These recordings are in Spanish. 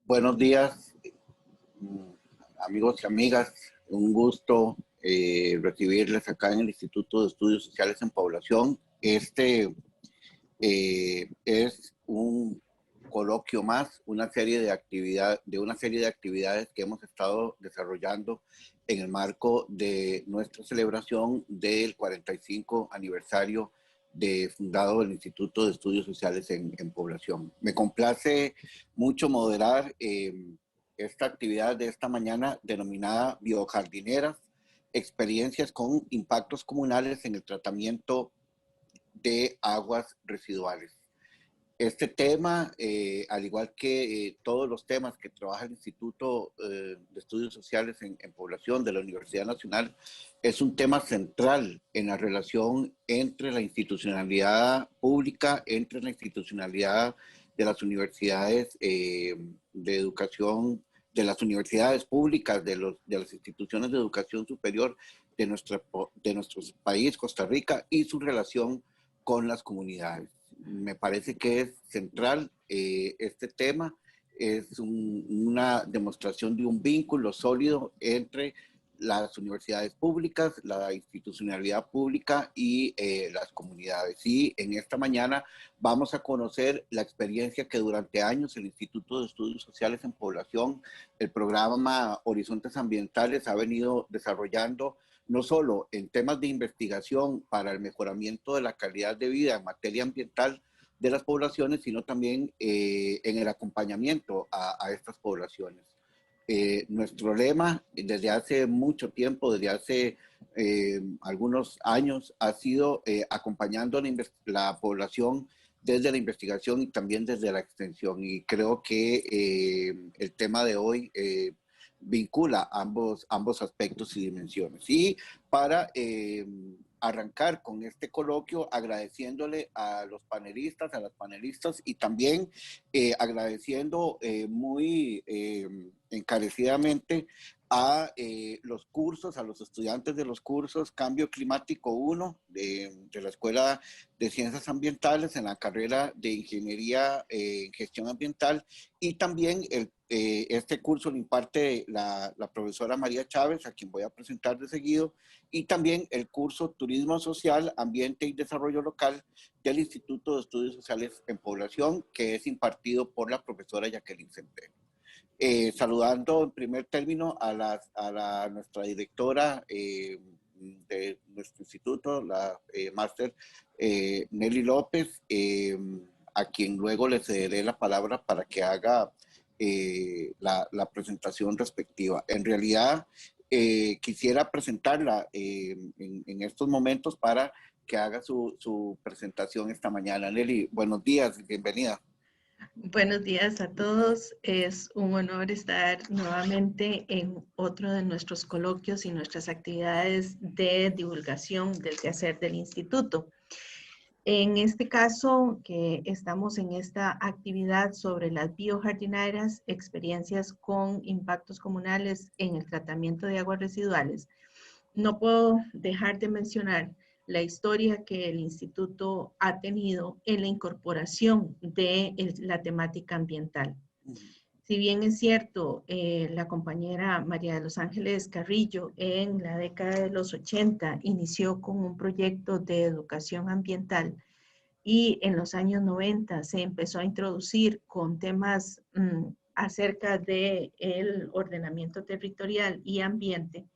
Buenos días, amigos y amigas. Un gusto recibirles acá en el Instituto de Estudios Sociales en Población. Este es un coloquio más, una serie de actividades que hemos estado desarrollando en el marco de nuestra celebración del 45 aniversario de fundado el Instituto de Estudios Sociales en Población. Me complace mucho moderar esta actividad de esta mañana denominada Biojardineras, experiencias con impactos comunales en el tratamiento de aguas residuales. Este tema, al igual que todos los temas que trabaja el Instituto de Estudios Sociales en Población de la Universidad Nacional, es un tema central en la relación entre la institucionalidad pública, entre la institucionalidad de las universidades de educación, de las universidades públicas, de las instituciones de educación superior de nuestro país, Costa Rica, y su relación con las comunidades. Me parece que es central este tema, es una demostración de un vínculo sólido entre las universidades públicas, la institucionalidad pública y las comunidades. Y en esta mañana vamos a conocer la experiencia que durante años el Instituto de Estudios Sociales en Población, el programa Horizontes Ambientales, ha venido desarrollando no solo en temas de investigación para el mejoramiento de la calidad de vida en materia ambiental de las poblaciones, sino también en el acompañamiento a estas poblaciones. Nuestro lema desde hace mucho tiempo, desde hace algunos años, ha sido acompañando la población desde la investigación y también desde la extensión. Y creo que el tema de hoy vincula ambos aspectos y dimensiones. Y para arrancar con este coloquio, agradeciéndole a los panelistas, a las panelistas, y también agradeciendo muy encarecidamente a los cursos, a los estudiantes de los cursos Cambio Climático 1 de la Escuela de Ciencias Ambientales en la carrera de Ingeniería en Gestión Ambiental, y también este curso lo imparte la profesora María Chávez, a quien voy a presentar de seguido, y también el curso Turismo Social, Ambiente y Desarrollo Local del Instituto de Estudios Sociales en Población, que es impartido por la profesora Jacqueline Centeno. Saludando en primer término a nuestra directora de nuestro instituto, la máster Nelly López, a quien luego le cederé la palabra para que haga la presentación respectiva. En realidad, quisiera presentarla en estos momentos para que haga su presentación esta mañana. Nelly, buenos días, bienvenida. Buenos días a todos. Es un honor estar nuevamente en otro de nuestros coloquios y nuestras actividades de divulgación del quehacer del instituto. En este caso, que estamos en esta actividad sobre las biojardineras, experiencias con impactos comunales en el tratamiento de aguas residuales, no puedo dejar de mencionar la historia que el instituto ha tenido en la incorporación de la temática ambiental. Si bien es cierto, la compañera María de los Ángeles Carrillo en la década de los 80 inició con un proyecto de educación ambiental y en los años 90 se empezó a introducir con temas acerca del ordenamiento territorial y ambiente,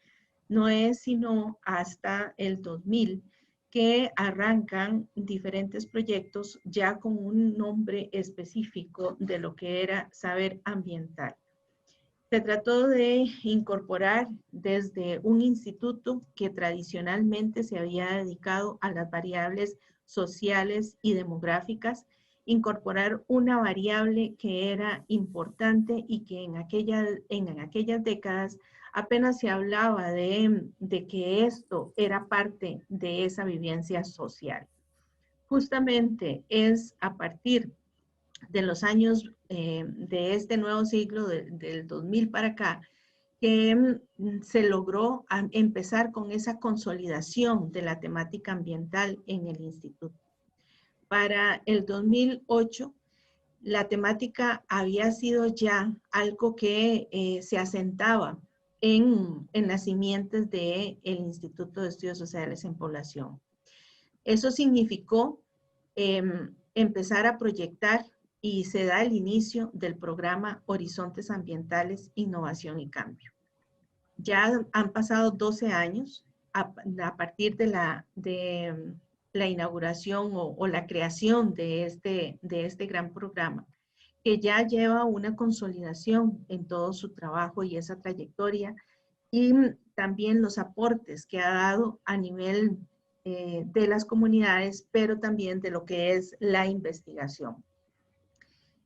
no es sino hasta el 2000 que arrancan diferentes proyectos ya con un nombre específico de lo que era saber ambiental. Se trató de incorporar desde un instituto que tradicionalmente se había dedicado a las variables sociales y demográficas, incorporar una variable que era importante y que en aquellas décadas apenas se hablaba de que esto era parte de esa vivencia social. Justamente es a partir de los años de este nuevo siglo, del 2000 para acá, que se logró empezar con esa consolidación de la temática ambiental en el instituto. Para el 2008 la temática había sido ya algo que se asentaba en las simientes del Instituto de Estudios Sociales en Población. Eso significó empezar a proyectar y se da el inicio del programa Horizontes Ambientales, Innovación y Cambio. Ya han pasado 12 años a partir de la inauguración o la creación de este gran programa, que ya lleva una consolidación en todo su trabajo y esa trayectoria, y también los aportes que ha dado a nivel de las comunidades, pero también de lo que es la investigación.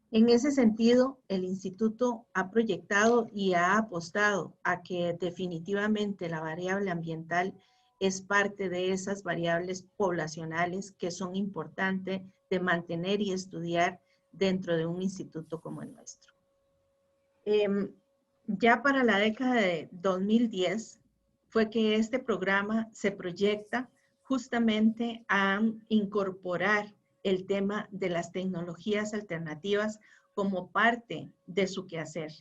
En ese sentido, el instituto ha proyectado y ha apostado a que definitivamente la variable ambiental es parte de esas variables poblacionales que son importantes de mantener y estudiar dentro de un instituto como el nuestro. Ya para la década de 2010 fue que este programa se proyecta justamente a incorporar el tema de las tecnologías alternativas como parte de su quehacer.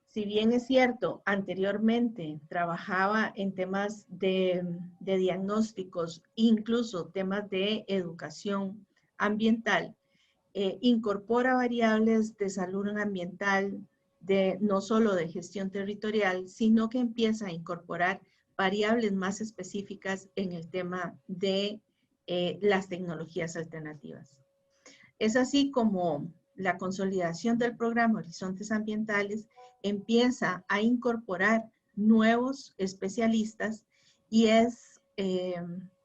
Si bien es cierto, anteriormente trabajaba en temas de diagnósticos, incluso temas de educación ambiental, incorpora variables de salud ambiental, no solo de gestión territorial, sino que empieza a incorporar variables más específicas en el tema de las tecnologías alternativas. Es así como la consolidación del programa Horizontes Ambientales empieza a incorporar nuevos especialistas y es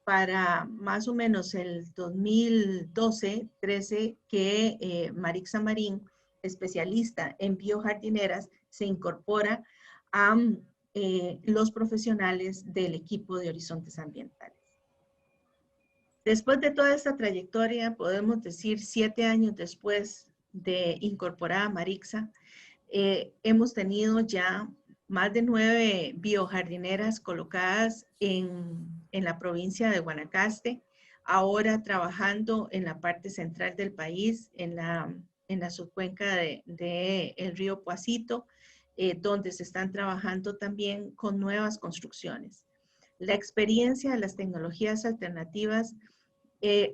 para más o menos el 2012-13 que Marixa Marín, especialista en biojardineras, se incorpora a los profesionales del equipo de Horizontes Ambientales. Después de toda esta trayectoria, podemos decir 7 años después de incorporar a Marixa, hemos tenido ya más de 9 biojardineras colocadas en la provincia de Guanacaste, ahora trabajando en la parte central del país, en la subcuenca del río Puacito, donde se están trabajando también con nuevas construcciones. La experiencia de las tecnologías alternativas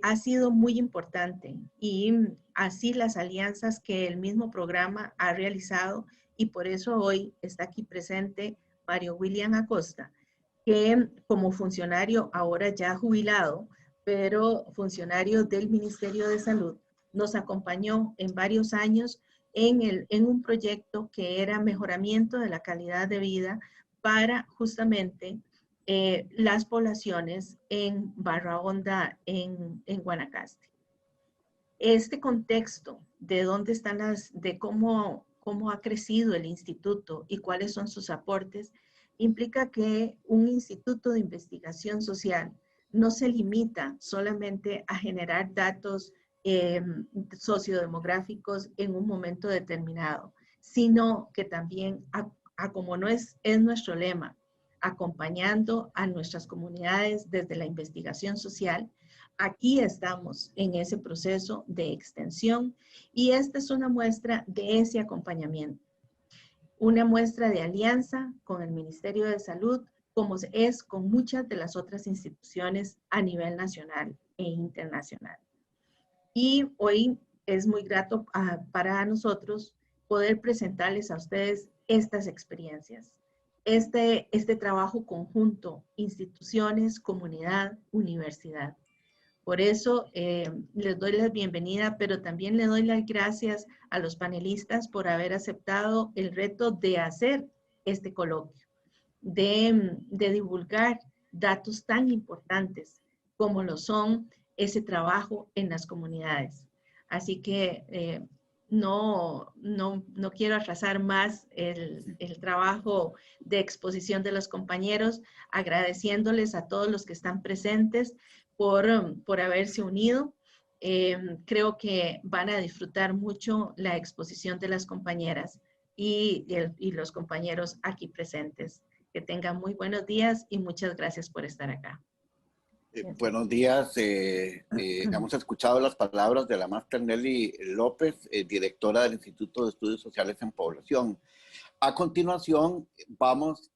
ha sido muy importante y así las alianzas que el mismo programa ha realizado, y por eso hoy está aquí presente Mario William Acosta, que como funcionario ahora ya jubilado, pero funcionario del Ministerio de Salud, nos acompañó en varios años en un proyecto que era mejoramiento de la calidad de vida para justamente las poblaciones en Barra Honda, en Guanacaste. Este contexto de dónde están de cómo ha crecido el instituto y cuáles son sus aportes, implica que un instituto de investigación social no se limita solamente a generar datos sociodemográficos en un momento determinado, sino que también, como no es nuestro lema, acompañando a nuestras comunidades desde la investigación social. Aquí estamos en ese proceso de extensión y esta es una muestra de ese acompañamiento. Una muestra de alianza con el Ministerio de Salud, como es con muchas de las otras instituciones a nivel nacional e internacional. Y hoy es muy grato para nosotros poder presentarles a ustedes estas experiencias. Este trabajo conjunto, instituciones, comunidad, universidad. Por eso les doy la bienvenida, pero también le doy las gracias a los panelistas por haber aceptado el reto de hacer este coloquio, de divulgar datos tan importantes como lo son ese trabajo en las comunidades. Así que no quiero atrasar más el trabajo de exposición de los compañeros, agradeciéndoles a todos los que están presentes por haberse unido. Creo que van a disfrutar mucho la exposición de las compañeras y los compañeros aquí presentes. Que tengan muy buenos días y muchas gracias por estar acá. Buenos días. Hemos escuchado las palabras de la máster Nelly López, directora del Instituto de Estudios Sociales en Población. A continuación, vamos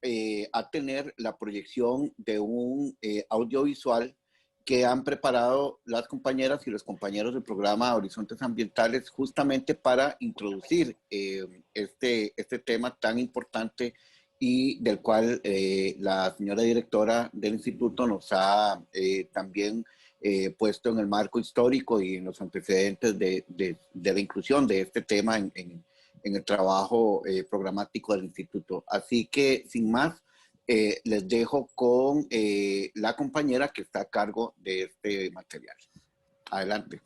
a tener la proyección de un audiovisual que han preparado las compañeras y los compañeros del programa Horizontes Ambientales justamente para introducir este tema tan importante y del cual la señora directora del instituto nos ha también puesto en el marco histórico y en los antecedentes de la inclusión de este tema en el trabajo programático del instituto. Así que, sin más, les dejo con la compañera que está a cargo de este material. Adelante.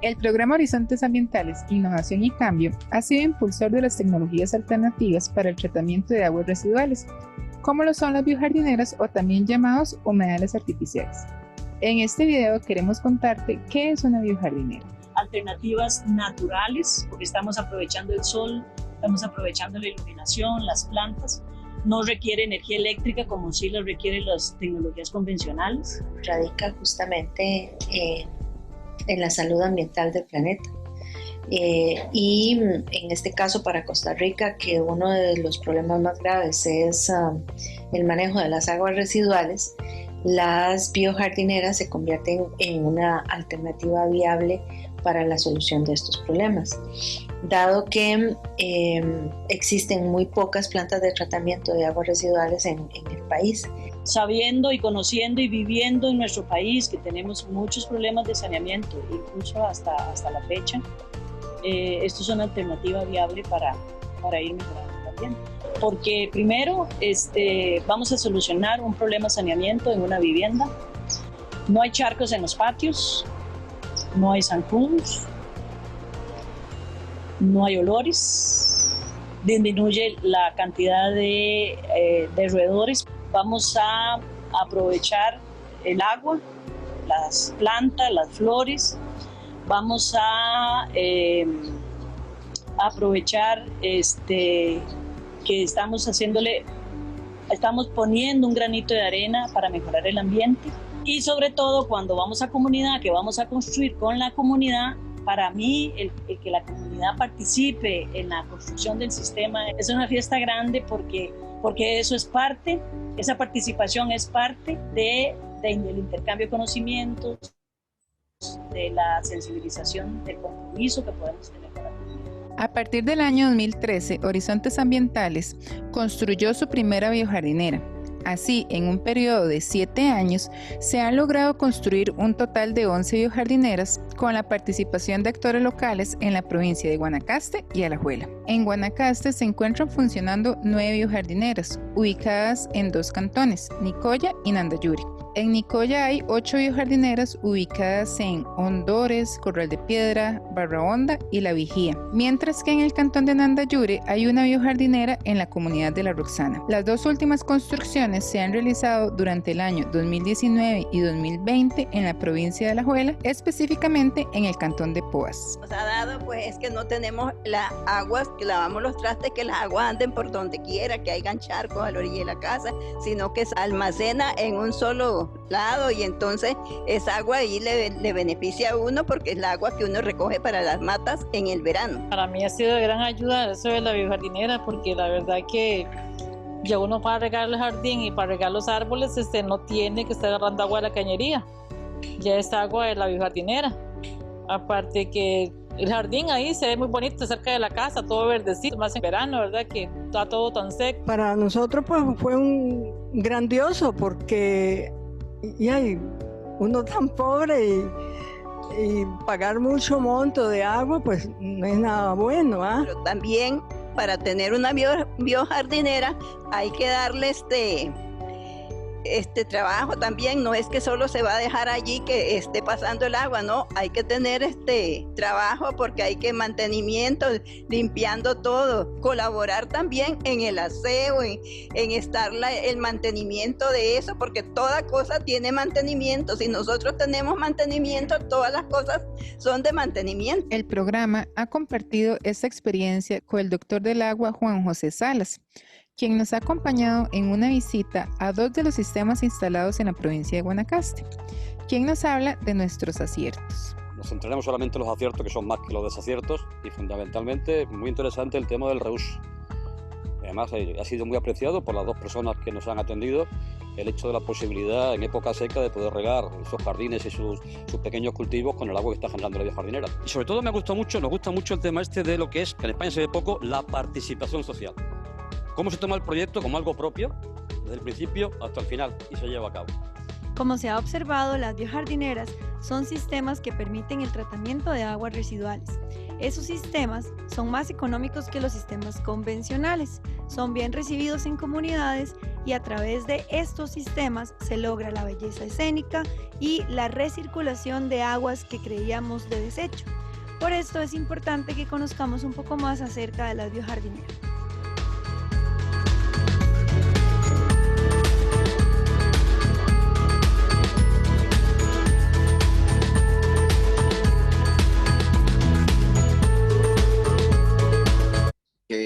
El programa Horizontes Ambientales, Innovación y Cambio ha sido impulsor de las tecnologías alternativas para el tratamiento de aguas residuales, como lo son las biojardineras o también llamados humedales artificiales. En este video queremos contarte qué es una biojardinera. Alternativas naturales, porque estamos aprovechando el sol, estamos aprovechando la iluminación, las plantas. No requiere energía eléctrica como sí lo requieren las tecnologías convencionales. Radica justamente en la salud ambiental del planeta. Y en este caso para Costa Rica, que uno de los problemas más graves es el manejo de las aguas residuales, las biojardineras se convierten en una alternativa viable para la solución de estos problemas. Dado que existen muy pocas plantas de tratamiento de aguas residuales en el país. Sabiendo y conociendo y viviendo en nuestro país que tenemos muchos problemas de saneamiento, incluso hasta la fecha, esto es una alternativa viable para ir mejorando también. Porque primero vamos a solucionar un problema de saneamiento en una vivienda. No hay charcos en los patios, no hay zancudos, no hay olores, disminuye la cantidad de roedores. Vamos a aprovechar el agua, las plantas, las flores. Vamos a aprovechar que estamos poniendo un granito de arena para mejorar el ambiente. Y sobre todo cuando vamos a comunidad, que vamos a construir con la comunidad, para mí el que la comunidad participe en la construcción del sistema es una fiesta grande porque eso es parte, esa participación es parte del intercambio de conocimientos, de la sensibilización, del compromiso que podemos tener con la comunidad. A partir del año 2013, Horizontes Ambientales construyó su primera biojardinera. Así, en un periodo de 7 años, se han logrado construir un total de 11 biojardineras con la participación de actores locales en la provincia de Guanacaste y Alajuela. En Guanacaste se encuentran funcionando 9 biojardineras, ubicadas en 2 cantones, Nicoya y Nandayure. En Nicoya hay 8 biojardineras ubicadas en Hondores, Corral de Piedra, Barra Honda y La Vigía, mientras que en el cantón de Nandayure hay una biojardinera en la comunidad de La Roxana. Las 2 últimas construcciones se han realizado durante el año 2019 y 2020 en la provincia de Alajuela, específicamente en el cantón de Poás. Nos ha dado pues que no tenemos las aguas, que lavamos los trastes, que las aguas anden por donde quiera, que hayan charcos a la orilla de la casa, sino que se almacena en un solo lado y entonces esa agua ahí le beneficia a uno porque es el agua que uno recoge para las matas en el verano. Para mí ha sido de gran ayuda eso de la biojardinera porque la verdad que ya uno para regar el jardín y para regar los árboles no tiene que estar agarrando agua de la cañería, ya es agua de la biojardinera. Aparte que el jardín ahí se ve muy bonito cerca de la casa, todo verdecito, más en verano, ¿verdad? Que está todo tan seco. Para nosotros pues fue un grandioso porque uno tan pobre y pagar mucho monto de agua pues no es nada bueno, ¿ah? Pero también para tener una biojardinera hay que darle trabajo también, no es que solo se va a dejar allí que esté pasando el agua, no, hay que tener trabajo porque hay que mantenimiento, limpiando todo, colaborar también en el aseo, en estar el mantenimiento de eso, porque toda cosa tiene mantenimiento. Si nosotros tenemos mantenimiento, todas las cosas son de mantenimiento. El programa ha compartido esta experiencia con el doctor del agua Juan José Salas, quien nos ha acompañado en una visita a 2 de los sistemas instalados en la provincia de Guanacaste, quien nos habla de nuestros aciertos. Nos centraremos solamente en los aciertos, que son más que los desaciertos, y fundamentalmente muy interesante el tema del reús. Además ha sido muy apreciado por las 2 personas que nos han atendido el hecho de la posibilidad en época seca de poder regar esos jardines y sus pequeños cultivos con el agua que está generando la biojardinera. Y sobre todo nos gusta mucho el tema de lo que es, que en España se ve poco, la participación social. Cómo se toma el proyecto como algo propio, desde el principio hasta el final, y se lleva a cabo. Como se ha observado, las biojardineras son sistemas que permiten el tratamiento de aguas residuales. Esos sistemas son más económicos que los sistemas convencionales, son bien recibidos en comunidades y a través de estos sistemas se logra la belleza escénica y la recirculación de aguas que creíamos de desecho. Por esto es importante que conozcamos un poco más acerca de las biojardineras.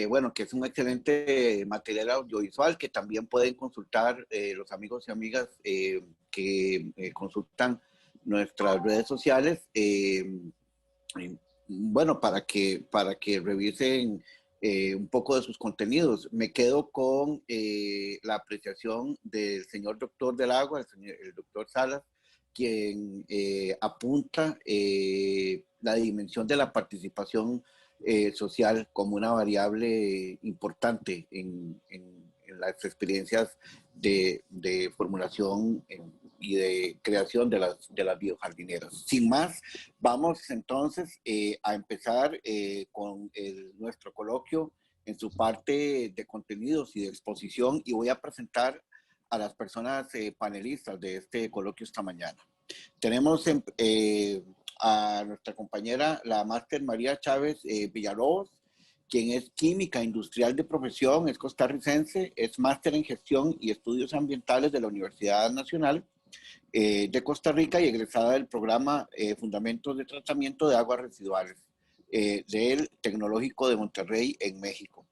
Bueno, que es un excelente material audiovisual que también pueden consultar los amigos y amigas que consultan nuestras redes sociales, bueno, para que revisen un poco de sus contenidos. Me quedo con la apreciación del señor doctor del agua, el doctor Salas, quien apunta la dimensión de la participación social como una variable importante en las experiencias de formulación y de creación de las biojardineras. Sin más, vamos entonces a empezar con nuestro coloquio en su parte de contenidos y de exposición, y voy a presentar a las personas panelistas de este coloquio esta mañana. Tenemos a nuestra compañera, la máster María Chávez Villalobos, quien es química industrial de profesión, es costarricense, es máster en gestión y estudios ambientales de la Universidad Nacional de Costa Rica y egresada del programa Fundamentos de Tratamiento de Aguas Residuales del Tecnológico de Monterrey en México.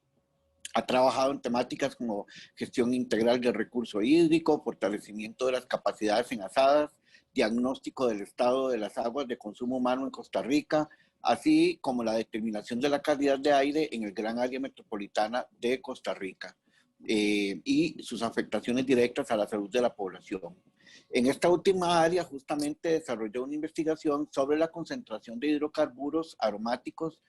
Ha trabajado en temáticas como gestión integral del recurso hídrico, fortalecimiento de las capacidades enlazadas, diagnóstico del estado de las aguas de consumo humano en Costa Rica, así como la determinación de la calidad de aire en el gran área metropolitana de Costa Rica y sus afectaciones directas a la salud de la población. En esta última área justamente desarrolló una investigación sobre la concentración de hidrocarburos aromáticos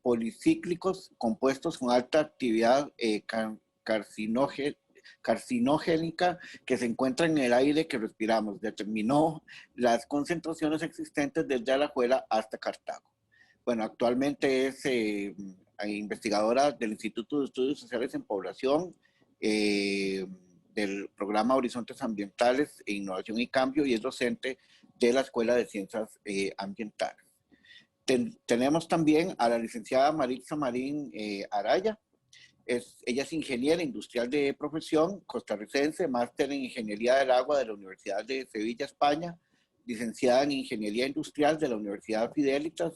policíclicos compuestos con alta actividad carcinogénica que se encuentra en el aire que respiramos. Determinó las concentraciones existentes desde Alajuela hasta Cartago. Bueno, actualmente es investigadora del Instituto de Estudios Sociales en Población, del programa Horizontes Ambientales e Innovación y Cambio, y es docente de la Escuela de Ciencias Ambientales. Tenemos también a la licenciada Maritza Marín Araya. Ella es ingeniera industrial de profesión, costarricense, máster en Ingeniería del Agua de la Universidad de Sevilla, España, licenciada en Ingeniería Industrial de la Universidad Fidelitas,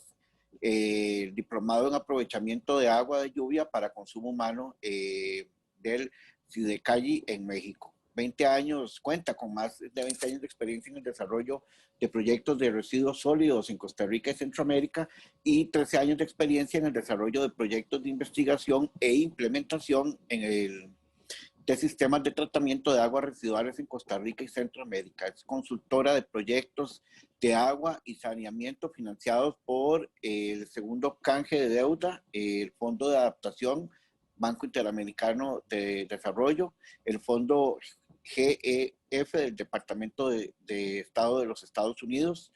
diplomado en Aprovechamiento de Agua de Lluvia para Consumo Humano del Sidecalli en México. Cuenta con más de 20 años de experiencia en el desarrollo de proyectos de residuos sólidos en Costa Rica y Centroamérica y 13 años de experiencia en el desarrollo de proyectos de investigación e implementación de sistemas de tratamiento de aguas residuales en Costa Rica y Centroamérica. Es consultora de proyectos de agua y saneamiento financiados por el segundo canje de deuda, el Fondo de Adaptación, Banco Interamericano de Desarrollo, el Fondo GEF del Departamento de Estado de los Estados Unidos.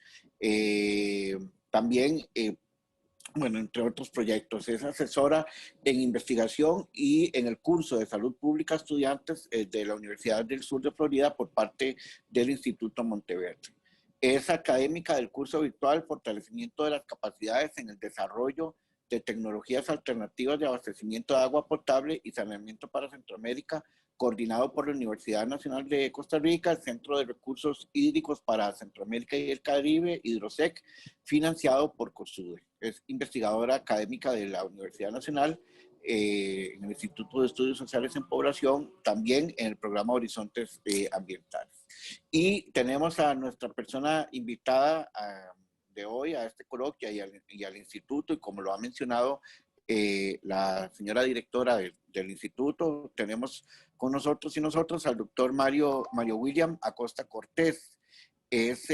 También bueno, entre otros proyectos. Es asesora en investigación y en el curso de salud pública a estudiantes de la Universidad del Sur de Florida por parte del Instituto Monteverde. Es académica del curso virtual Fortalecimiento de las capacidades en el desarrollo de tecnologías alternativas de abastecimiento de agua potable y saneamiento para Centroamérica, coordinado por la Universidad Nacional de Costa Rica, el Centro de Recursos Hídricos para Centroamérica y el Caribe, Hidrosec, financiado por COSUDE. Es investigadora académica de la Universidad Nacional, en el Instituto de Estudios Sociales en Población, también en el programa Horizontes Ambientales. Y tenemos a nuestra persona invitada de hoy a este coloquio y al instituto, y como lo ha mencionado la señora directora del instituto, tenemos con nosotros y nosotros al doctor Mario William Acosta Cortés. Es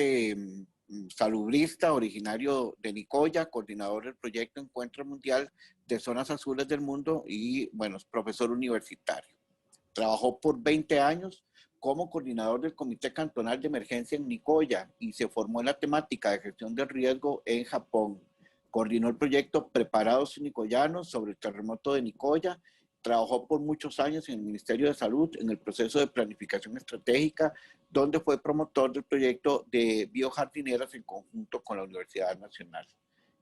salubrista originario de Nicoya, coordinador del proyecto Encuentro Mundial de Zonas Azules del Mundo y, bueno, es profesor universitario. Trabajó por 20 años como coordinador del Comité Cantonal de Emergencia en Nicoya y se formó en la temática de gestión del riesgo en Japón. Coordinó el proyecto Preparados Nicoyanos sobre el terremoto de Nicoya. Trabajó por muchos años en el Ministerio de Salud en el proceso de planificación estratégica, donde fue promotor del proyecto de biojardineras en conjunto con la Universidad Nacional.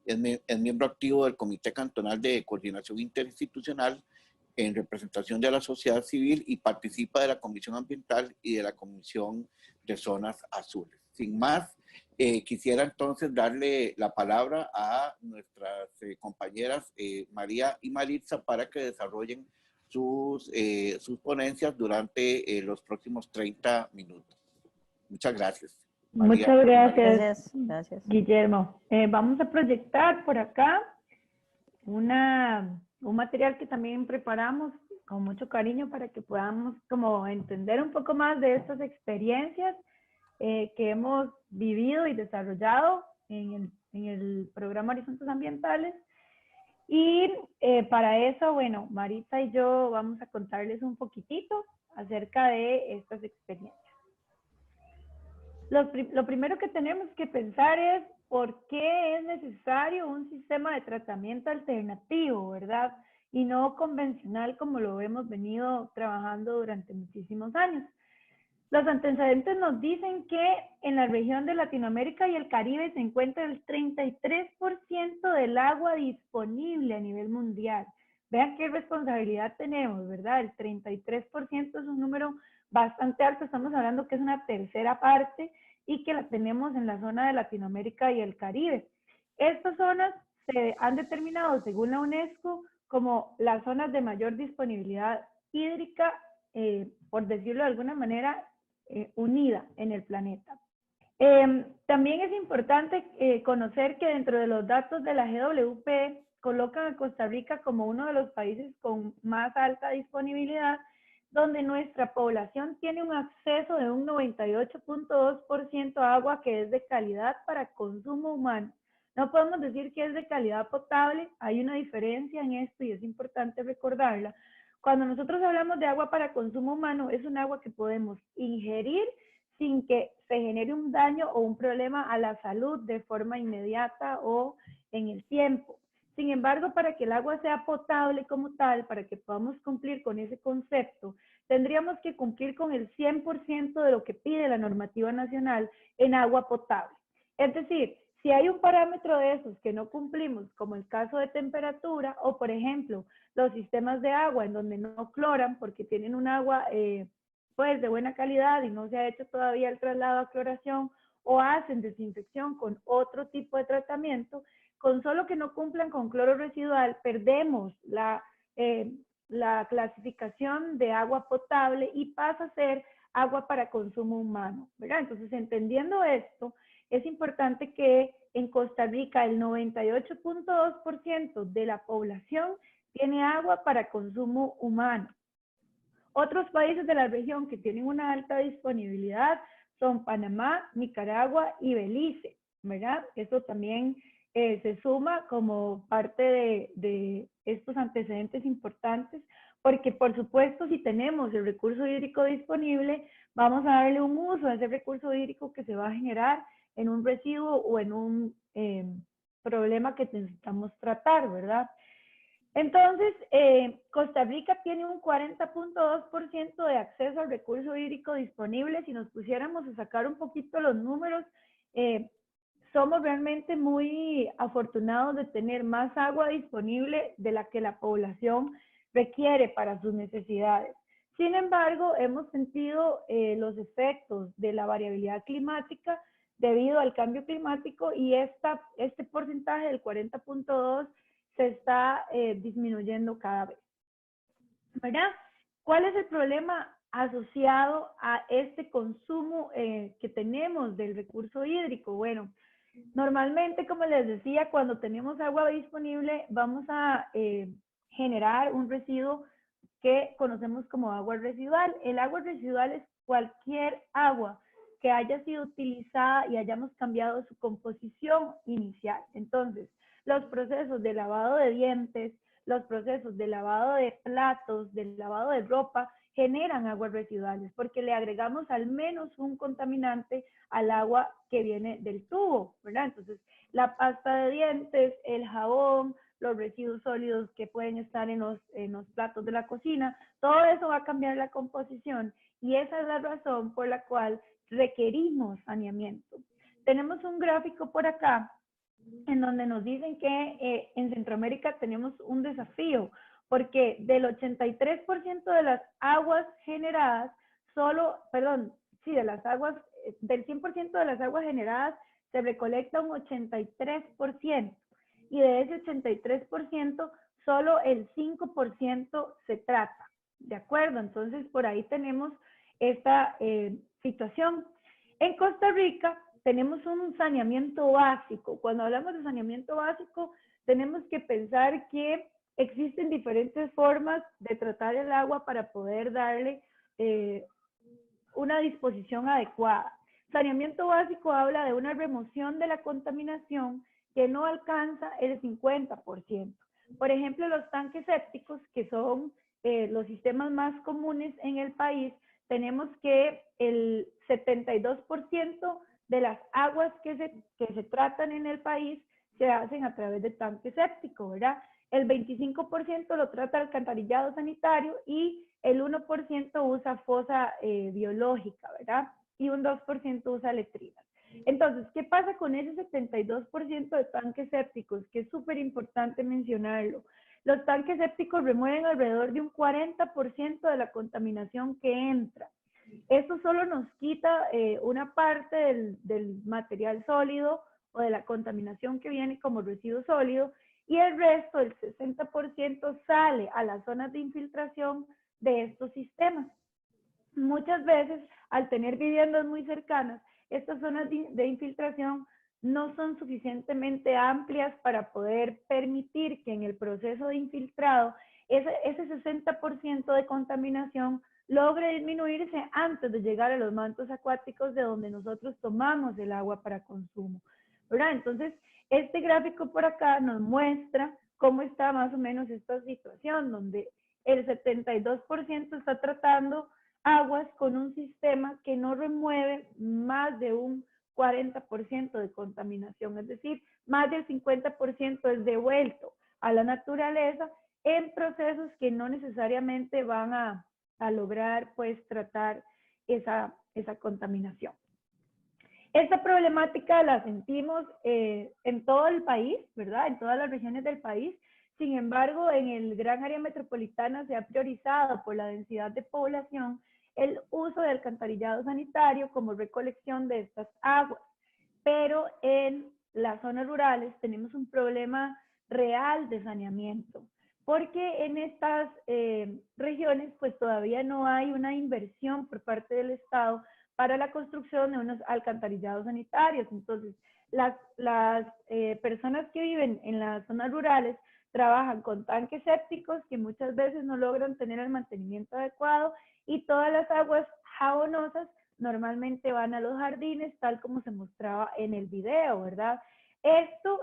Es miembro activo del Comité Cantonal de Coordinación Interinstitucional en representación de la sociedad civil y participa de la Comisión Ambiental y de la Comisión de Zonas Azules. Sin más, quisiera entonces darle la palabra a nuestras compañeras María y Maritza para que desarrollen sus ponencias durante los próximos 30 minutos. Muchas gracias. María. Muchas gracias, Guillermo. Vamos a proyectar por acá un material que también preparamos con mucho cariño para que podamos como entender un poco más de estas experiencias que hemos vivido y desarrollado en el programa Horizontes Ambientales. Y para eso, bueno, Maritza y yo vamos a contarles un poquitito acerca de estas experiencias. Lo primero que tenemos que pensar es por qué es necesario un sistema de tratamiento alternativo, ¿verdad? Y no convencional como lo hemos venido trabajando durante muchísimos años. Los antecedentes nos dicen que en la región de Latinoamérica y el Caribe se encuentra el 33% del agua disponible a nivel mundial. Vean qué responsabilidad tenemos, ¿verdad? El 33% es un número bastante alto, estamos hablando que es una tercera parte y que la tenemos en la zona de Latinoamérica y el Caribe. Estas zonas se han determinado según la UNESCO como las zonas de mayor disponibilidad hídrica, por decirlo de alguna manera, unida en el planeta. También es importante conocer que dentro de los datos de la GWP colocan a Costa Rica como uno de los países con más alta disponibilidad, donde nuestra población tiene un acceso de un 98.2% a agua que es de calidad para consumo humano. No podemos decir que es de calidad potable, hay una diferencia en esto y es importante recordarla. Cuando nosotros hablamos de agua para consumo humano, es un agua que podemos ingerir sin que se genere un daño o un problema a la salud de forma inmediata o en el tiempo. Sin embargo, para que el agua sea potable como tal, para que podamos cumplir con ese concepto, tendríamos que cumplir con el 100% de lo que pide la normativa nacional en agua potable. Es decir, si hay un parámetro de esos que no cumplimos, como el caso de temperatura, o por ejemplo, los sistemas de agua en donde no cloran porque tienen un agua pues de buena calidad y no se ha hecho todavía el traslado a cloración, o hacen desinfección con otro tipo de tratamiento, con solo que no cumplan con cloro residual, perdemos la clasificación de agua potable y pasa a ser agua para consumo humano, ¿verdad? Entonces, entendiendo esto, es importante que en Costa Rica el 98.2% de la población tiene agua para consumo humano. Otros países de la región que tienen una alta disponibilidad son Panamá, Nicaragua y Belice, ¿verdad? Eso también se suma como parte de estos antecedentes importantes, porque por supuesto si tenemos el recurso hídrico disponible, vamos a darle un uso a ese recurso hídrico que se va a generar en un residuo o en problema que necesitamos tratar, ¿verdad? Entonces, Costa Rica tiene un 40.2% de acceso al recurso hídrico disponible. Si nos pusiéramos a sacar un poquito los números, somos realmente muy afortunados de tener más agua disponible de la que la población requiere para sus necesidades. Sin embargo, hemos sentido los efectos de la variabilidad climática debido al cambio climático y este porcentaje del 40.2 se está disminuyendo cada vez, ¿verdad? ¿Cuál es el problema asociado a este consumo que tenemos del recurso hídrico? Bueno, normalmente, como les decía, cuando tenemos agua disponible, vamos a generar un residuo que conocemos como agua residual. El agua residual es cualquier agua que haya sido utilizada y hayamos cambiado su composición inicial. Entonces, los procesos de lavado de dientes, los procesos de lavado de platos, del lavado de ropa, generan aguas residuales porque le agregamos al menos un contaminante al agua que viene del tubo, ¿verdad? Entonces, la pasta de dientes, el jabón, los residuos sólidos que pueden estar en los platos de la cocina, todo eso va a cambiar la composición y esa es la razón por la cual requerimos saneamiento. Tenemos un gráfico por acá en donde nos dicen que en Centroamérica tenemos un desafío, porque del 83% de las aguas generadas, del 100% de las aguas generadas se recolecta un 83%, y de ese 83%, solo el 5% se trata, ¿de acuerdo? Entonces, por ahí tenemos esta situación. En Costa Rica, tenemos un saneamiento básico. Cuando hablamos de saneamiento básico, tenemos que pensar que existen diferentes formas de tratar el agua para poder darle una disposición adecuada. Saneamiento básico habla de una remoción de la contaminación que no alcanza el 50%. Por ejemplo, los tanques sépticos, que son los sistemas más comunes en el país, tenemos que el 72% de las aguas que se tratan en el país se hacen a través de tanque séptico, ¿verdad? El 25% lo trata alcantarillado sanitario y el 1% usa fosa biológica, ¿verdad? Y un 2% usa letrinas. Entonces, ¿qué pasa con ese 72% de tanques sépticos? Que es súper importante mencionarlo. Los tanques sépticos remueven alrededor de un 40% de la contaminación que entra. Esto solo nos quita una parte del material sólido o de la contaminación que viene como residuo sólido y el resto, el 60%, sale a las zonas de infiltración de estos sistemas. Muchas veces, al tener viviendas muy cercanas, estas zonas de infiltración no son suficientemente amplias para poder permitir que en el proceso de infiltrado ese 60% de contaminación logre disminuirse antes de llegar a los mantos acuáticos de donde nosotros tomamos el agua para consumo, ¿verdad? Entonces, este gráfico por acá nos muestra cómo está más o menos esta situación, donde el 72% está tratando aguas con un sistema que no remueve más de un 40% de contaminación, es decir, más del 50% es devuelto a la naturaleza en procesos que no necesariamente van a lograr pues tratar esa contaminación. Esta problemática la sentimos en todo el país, ¿verdad? En todas las regiones del país. Sin embargo, en el gran área metropolitana se ha priorizado por la densidad de población el uso de alcantarillado sanitario como recolección de estas aguas. Pero en las zonas rurales tenemos un problema real de saneamiento, porque en estas regiones pues todavía no hay una inversión por parte del Estado para la construcción de unos alcantarillados sanitarios. Entonces, las personas que viven en las zonas rurales trabajan con tanques sépticos que muchas veces no logran tener el mantenimiento adecuado y todas las aguas jabonosas normalmente van a los jardines, tal como se mostraba en el video, ¿verdad? Esto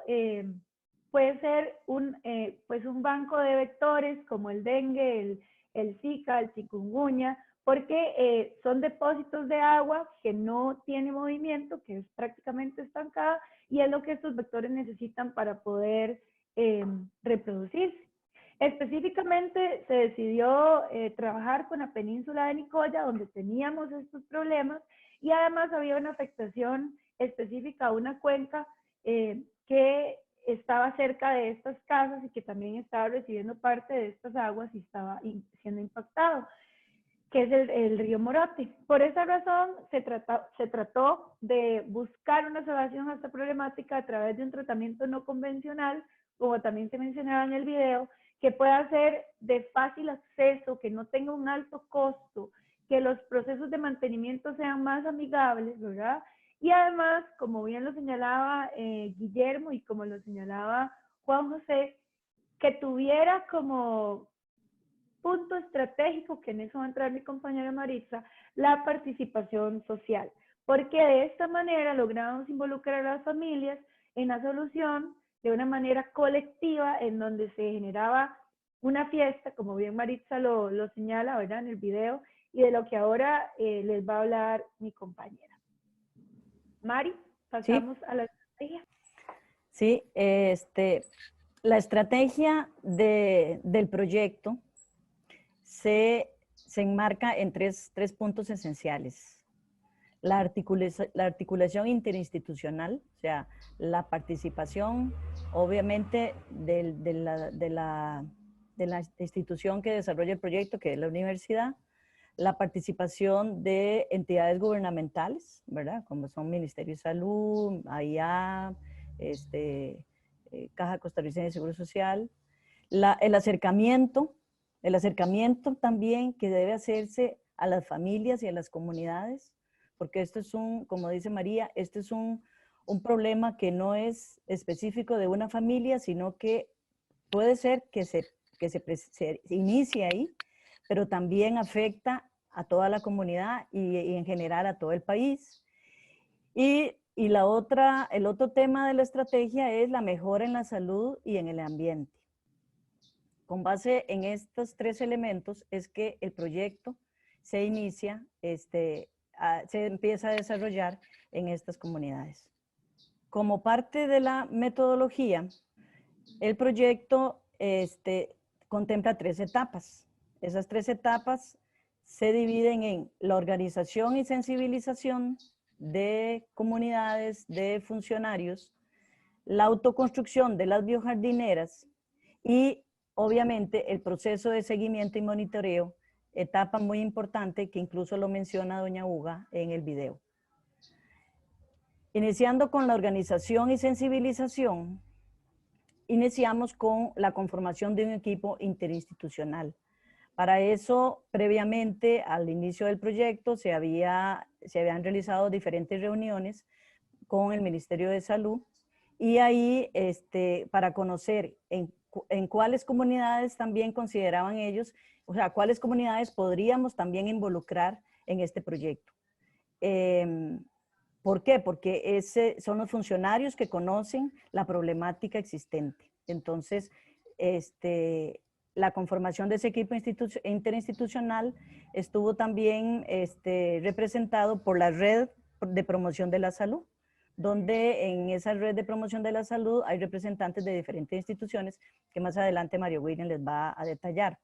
puede ser un banco de vectores como el dengue, el Zika, el chikungunya, porque son depósitos de agua que no tiene movimiento, que es prácticamente estancada, y es lo que estos vectores necesitan para poder reproducirse. Específicamente se decidió trabajar con la península de Nicoya, donde teníamos estos problemas, y además había una afectación específica a una cuenca que estaba cerca de estas casas y que también estaba recibiendo parte de estas aguas y estaba siendo impactado, que es el río Morote. Por esa razón se trató de buscar una solución a esta problemática a través de un tratamiento no convencional, como también se mencionaba en el video, que pueda ser de fácil acceso, que no tenga un alto costo, que los procesos de mantenimiento sean más amigables, ¿verdad? Y además, como bien lo señalaba Guillermo y como lo señalaba Juan José, que tuviera como punto estratégico, que en eso va a entrar mi compañera Maritza, la participación social, porque de esta manera logramos involucrar a las familias en la solución de una manera colectiva, en donde se generaba una fiesta, como bien Maritza lo señala, ¿verdad?, en el video, y de lo que ahora les va a hablar mi compañera. Mari, pasamos a la estrategia. Sí, la estrategia del proyecto se enmarca en tres puntos esenciales. La articulación interinstitucional, o sea, la participación, obviamente, de la institución que desarrolla el proyecto, que es la universidad, la participación de entidades gubernamentales, ¿verdad?, como son Ministerio de Salud, AIA, Caja Costarricense de Seguro Social, el acercamiento también que debe hacerse a las familias y a las comunidades, porque esto es como dice María, este es un problema que no es específico de una familia, sino que puede ser que se inicie ahí, pero también afecta a toda la comunidad y en general a todo el país. Y el otro tema de la estrategia es la mejora en la salud y en el ambiente. Con base en estos tres elementos es que el proyecto se inicia, se empieza a desarrollar en estas comunidades. Como parte de la metodología, el proyecto contempla 3 etapas. Esas 3 etapas se dividen en la organización y sensibilización de comunidades, de funcionarios, la autoconstrucción de las biojardineras y, obviamente, el proceso de seguimiento y monitoreo, etapa muy importante que incluso lo menciona doña Uga en el video. Iniciando con la organización y sensibilización, iniciamos con la conformación de un equipo interinstitucional. Para eso, previamente al inicio del proyecto, se habían realizado diferentes reuniones con el Ministerio de Salud y ahí para conocer en cuáles comunidades también consideraban ellos, o sea, cuáles comunidades podríamos también involucrar en este proyecto. ¿Por qué? Porque son los funcionarios que conocen la problemática existente. Entonces, la conformación de ese equipo interinstitucional estuvo también representado por la Red de Promoción de la Salud, donde en esa Red de Promoción de la Salud hay representantes de diferentes instituciones que más adelante Mario William les va a detallar.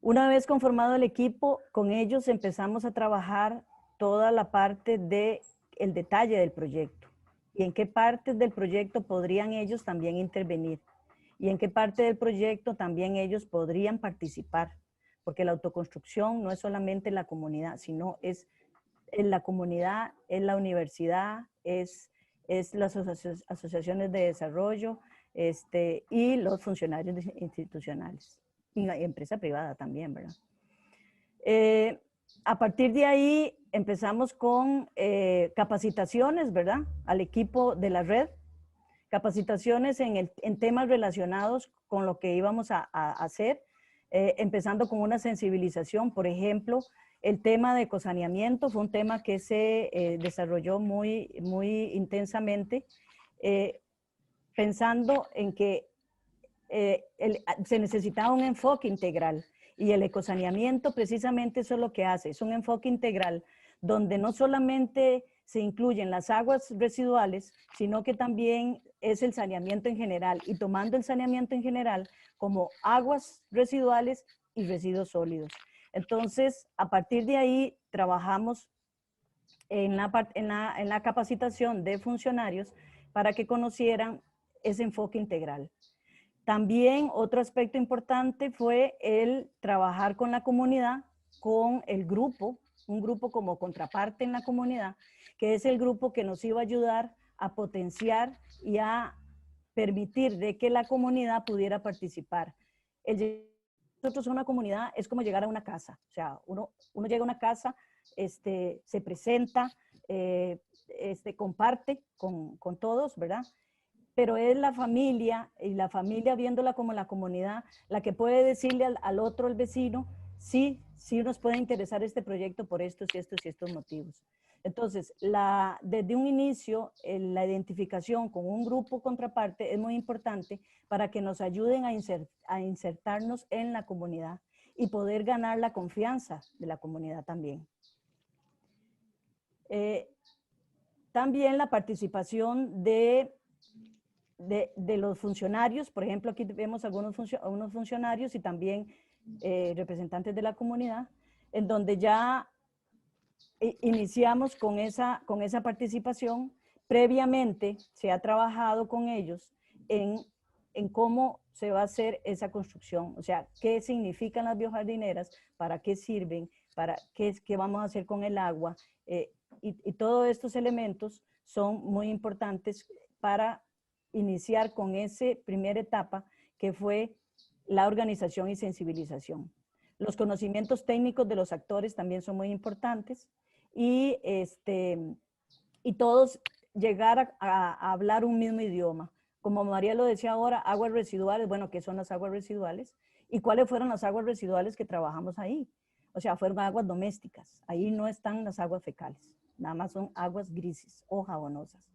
Una vez conformado el equipo, con ellos empezamos a trabajar toda la parte del detalle del proyecto y en qué partes del proyecto podrían ellos también intervenir. Y en qué parte del proyecto también ellos podrían participar, porque la autoconstrucción no es solamente la comunidad, sino es en la comunidad, es la universidad, es las asociaciones de desarrollo y los funcionarios institucionales, y la empresa privada también, ¿verdad? A partir de ahí empezamos con capacitaciones, ¿verdad?, al equipo de la red, capacitaciones en temas relacionados con lo que íbamos a hacer, empezando con una sensibilización. Por ejemplo, el tema de ecosaneamiento fue un tema que se desarrolló muy intensamente, pensando en que se necesitaba un enfoque integral. Y el ecosaneamiento precisamente eso es lo que hace, es un enfoque integral, donde no solamente se incluyen las aguas residuales, sino que también es el saneamiento en general, y tomando el saneamiento en general como aguas residuales y residuos sólidos. Entonces, a partir de ahí, trabajamos en la capacitación de funcionarios para que conocieran ese enfoque integral. También otro aspecto importante fue el trabajar con la comunidad, con el grupo, un grupo como contraparte en la comunidad, que es el grupo que nos iba a ayudar a potenciar y a permitir de que la comunidad pudiera participar. Nosotros una comunidad es como llegar a una casa, o sea, uno llega a una casa, se presenta, comparte con todos, ¿verdad? Pero es la familia, y la familia viéndola como la comunidad, la que puede decirle al otro, al vecino, sí nos puede interesar este proyecto por estos y estos motivos. Entonces, desde un inicio, la identificación con un grupo contraparte es muy importante para que nos ayuden a insertarnos en la comunidad y poder ganar la confianza de la comunidad también. También la participación de los funcionarios, por ejemplo, aquí vemos algunos funcionarios y también representantes de la comunidad, en donde ya iniciamos con esa participación. Previamente se ha trabajado con ellos en cómo se va a hacer esa construcción, o sea, qué significan las biojardineras, para qué sirven, para qué vamos a hacer con el agua, y todos estos elementos son muy importantes para iniciar con esa primera etapa que fue la organización y sensibilización. Los conocimientos técnicos de los actores también son muy importantes, y todos llegar a hablar un mismo idioma. Como María lo decía ahora, aguas residuales, bueno, ¿qué son las aguas residuales? ¿Y cuáles fueron las aguas residuales que trabajamos ahí? O sea, fueron aguas domésticas. Ahí no están las aguas fecales, nada más son aguas grises o jabonosas.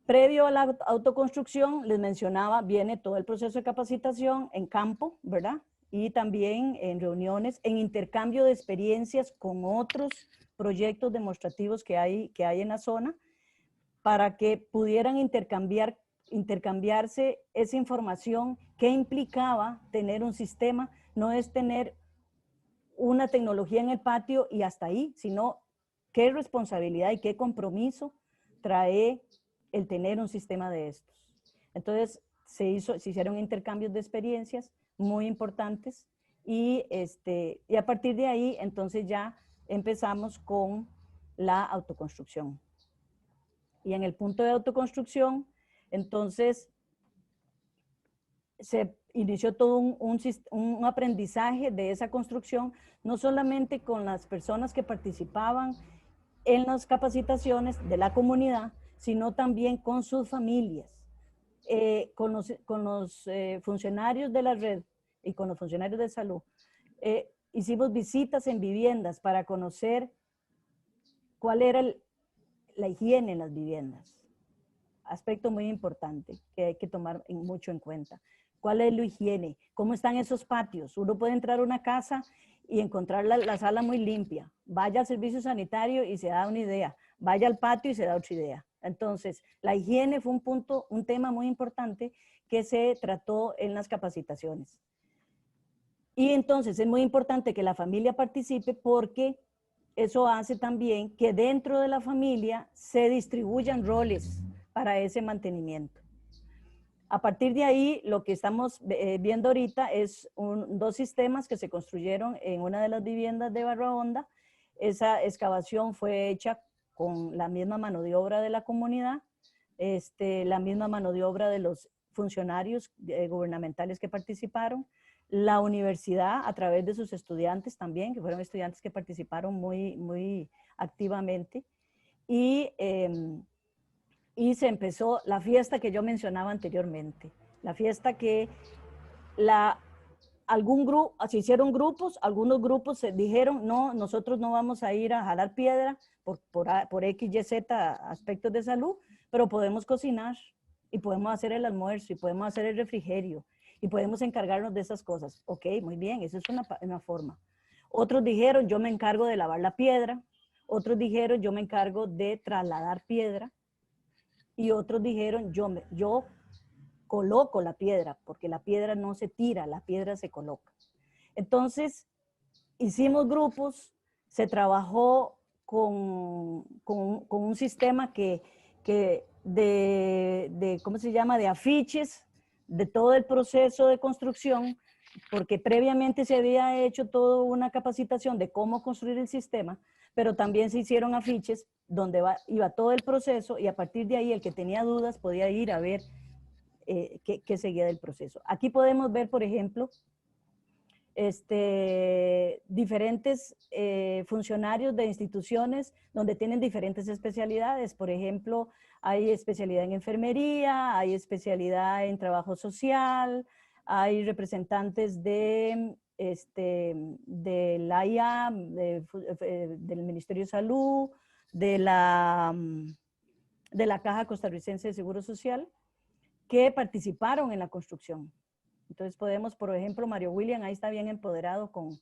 Previo a la autoconstrucción, les mencionaba, viene todo el proceso de capacitación en campo, ¿verdad? Y también en reuniones, en intercambio de experiencias con otros proyectos demostrativos que hay en la zona, para que pudieran intercambiarse esa información que implicaba tener un sistema. No es tener una tecnología en el patio y hasta ahí, sino qué responsabilidad y qué compromiso trae el tener un sistema de estos. Entonces, se hicieron intercambios de experiencias muy importantes, y a partir de ahí, entonces ya empezamos con la autoconstrucción. Y en el punto de autoconstrucción, entonces, se inició todo un aprendizaje de esa construcción, no solamente con las personas que participaban en las capacitaciones de la comunidad, sino también con sus familias, con los funcionarios de la red y con los funcionarios de salud. Hicimos visitas en viviendas para conocer cuál era la higiene en las viviendas. Aspecto muy importante que hay que tomar mucho en cuenta. ¿Cuál es la higiene? ¿Cómo están esos patios? Uno puede entrar a una casa y encontrar la sala muy limpia. Vaya al servicio sanitario y se da una idea. Vaya al patio y se da otra idea. Entonces, la higiene fue un tema muy importante que se trató en las capacitaciones. Y entonces es muy importante que la familia participe, porque eso hace también que dentro de la familia se distribuyan roles para ese mantenimiento. A partir de ahí, lo que estamos viendo ahorita es dos sistemas que se construyeron en una de las viviendas de Barra Honda. Esa excavación fue hecha con la misma mano de obra de la comunidad, la misma mano de obra de los funcionarios gubernamentales que participaron, la universidad a través de sus estudiantes también, que fueron estudiantes que participaron muy activamente, y se empezó la fiesta que yo mencionaba anteriormente, la fiesta que se hicieron grupos, algunos grupos se dijeron, no, nosotros no vamos a ir a jalar piedra por X, Y, Z aspectos de salud, pero podemos cocinar y podemos hacer el almuerzo y podemos hacer el refrigerio y podemos encargarnos de esas cosas. Ok, muy bien, esa es una forma. Otros dijeron, yo me encargo de lavar la piedra. otros dijeron yo me encargo de trasladar piedra y otros dijeron yo coloco la piedra, porque la piedra no se tira, la piedra se coloca. Entonces, hicimos grupos, se trabajó con un sistema ¿cómo se llama?, de afiches, de todo el proceso de construcción, porque previamente se había hecho toda una capacitación de cómo construir el sistema, pero también se hicieron afiches donde iba todo el proceso y a partir de ahí el que tenía dudas podía ir a ver qué seguía del proceso. Aquí podemos ver, por ejemplo, diferentes funcionarios de instituciones donde tienen diferentes especialidades. Por ejemplo, hay especialidad en enfermería, hay especialidad en trabajo social, hay representantes del AIA, del Ministerio de Salud, de la Caja Costarricense de Seguro Social, que participaron en la construcción. Entonces podemos, por ejemplo, Mario William, ahí está bien empoderado con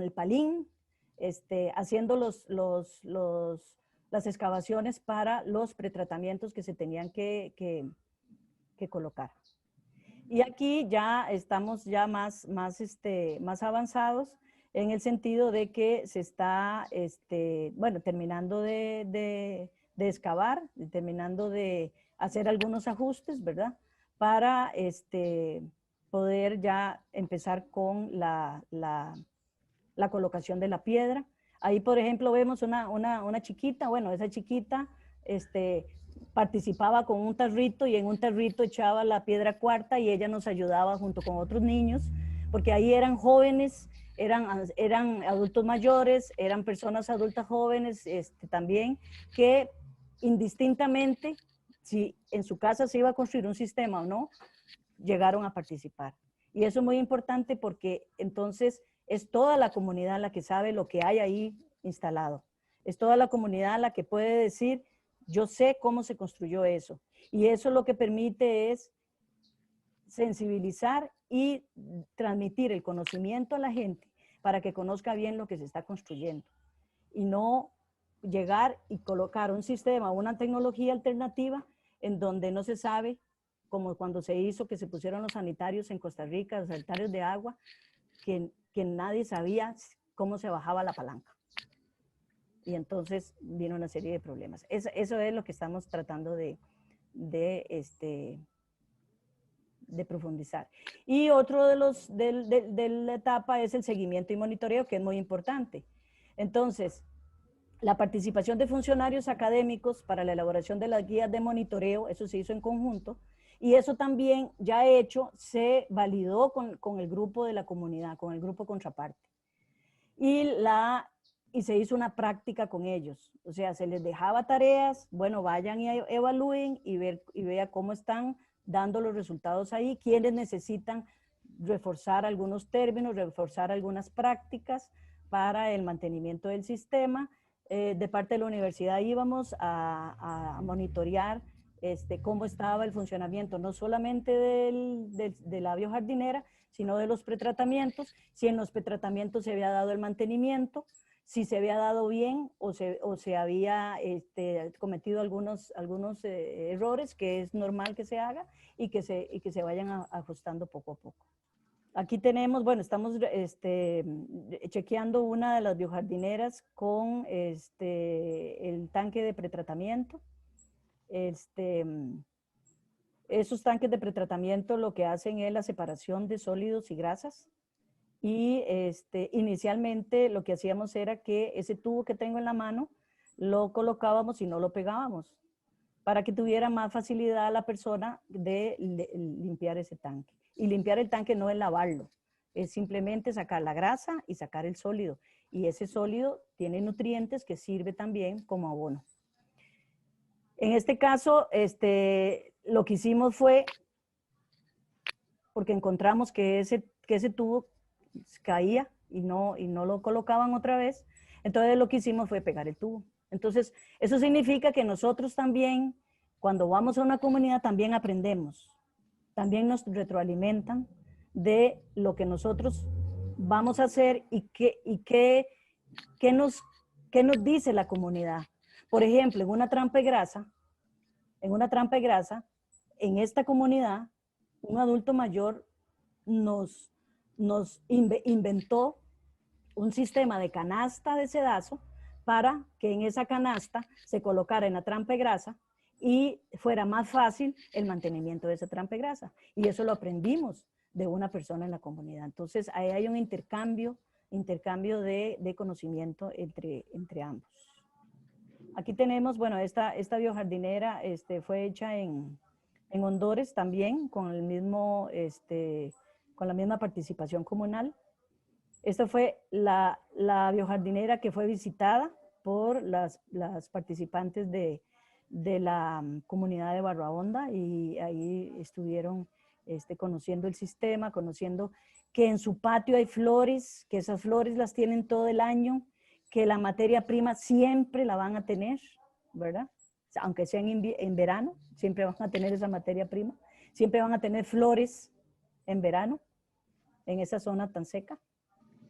el palín, haciendo las excavaciones para los pretratamientos que se tenían que colocar. Y aquí ya estamos ya más avanzados en el sentido de que se está, terminando de excavar, terminando de hacer algunos ajustes, ¿verdad? Para poder ya empezar con la colocación de la piedra. Ahí, por ejemplo, vemos una chiquita, bueno, esa chiquita participaba con un tarrito y en un tarrito echaba la piedra cuarta y ella nos ayudaba junto con otros niños, porque ahí eran jóvenes, eran adultos mayores, eran personas adultas jóvenes también, que indistintamente, si en su casa se iba a construir un sistema o no, llegaron a participar. Y eso es muy importante porque entonces es toda la comunidad la que sabe lo que hay ahí instalado. Es toda la comunidad la que puede decir, yo sé cómo se construyó eso. Y eso lo que permite es sensibilizar y transmitir el conocimiento a la gente para que conozca bien lo que se está construyendo. Y no llegar y colocar un sistema, una tecnología alternativa en donde no se sabe, como cuando se hizo que se pusieron los sanitarios en Costa Rica, los sanitarios de agua, que nadie sabía cómo se bajaba la palanca. Y entonces vino una serie de problemas. Eso es lo que estamos tratando de profundizar. Y otro de la etapa es el seguimiento y monitoreo, que es muy importante. Entonces, la participación de funcionarios académicos para la elaboración de las guías de monitoreo, eso se hizo en conjunto, y eso también ya hecho se validó con el grupo de la comunidad, con el grupo contraparte. Y se hizo una práctica con ellos, o sea, se les dejaba tareas, bueno, vayan y evalúen y vea cómo están dando los resultados ahí, quiénes necesitan reforzar algunos términos, reforzar algunas prácticas para el mantenimiento del sistema. De parte de la universidad íbamos a monitorear cómo estaba el funcionamiento, no solamente de la biojardinera, sino de los pretratamientos, si en los pretratamientos se había dado el mantenimiento, si se había dado bien o se había cometido algunos errores, que es normal que se haga, y que se vayan ajustando poco a poco. Aquí tenemos, bueno, estamos chequeando una de las biojardineras con el tanque de pretratamiento. Esos tanques de pretratamiento lo que hacen es la separación de sólidos y grasas. Y inicialmente lo que hacíamos era que ese tubo que tengo en la mano lo colocábamos y no lo pegábamos para que tuviera más facilidad la persona de limpiar ese tanque. Y limpiar el tanque no es lavarlo, es simplemente sacar la grasa y sacar el sólido. Y ese sólido tiene nutrientes que sirve también como abono. En este caso, lo que hicimos fue, porque encontramos que ese tubo caía y no lo colocaban otra vez, entonces lo que hicimos fue pegar el tubo. Entonces, eso significa que nosotros también, cuando vamos a una comunidad, también aprendemos, también nos retroalimentan de lo que nosotros vamos a hacer y qué nos ¿Qué nos dice la comunidad? Por ejemplo, en una trampa de grasa, en esta comunidad, un adulto mayor nos inventó un sistema de canasta de sedazo para que en esa canasta se colocara en la trampa de grasa y fuera más fácil el mantenimiento de esa trampa de grasa. Y eso lo aprendimos de una persona en la comunidad. Entonces, ahí hay un intercambio de conocimiento entre ambos. Aquí tenemos, bueno, esta biojardinera fue hecha en Hondores también, con la misma participación comunal. Esta fue la biojardinera que fue visitada por las participantes de la comunidad de Barra Honda, y ahí estuvieron conociendo el sistema, conociendo que en su patio hay flores, que esas flores las tienen todo el año, que la materia prima siempre la van a tener, ¿verdad? Aunque sea en verano, siempre van a tener esa materia prima, siempre van a tener flores en verano, en esa zona tan seca.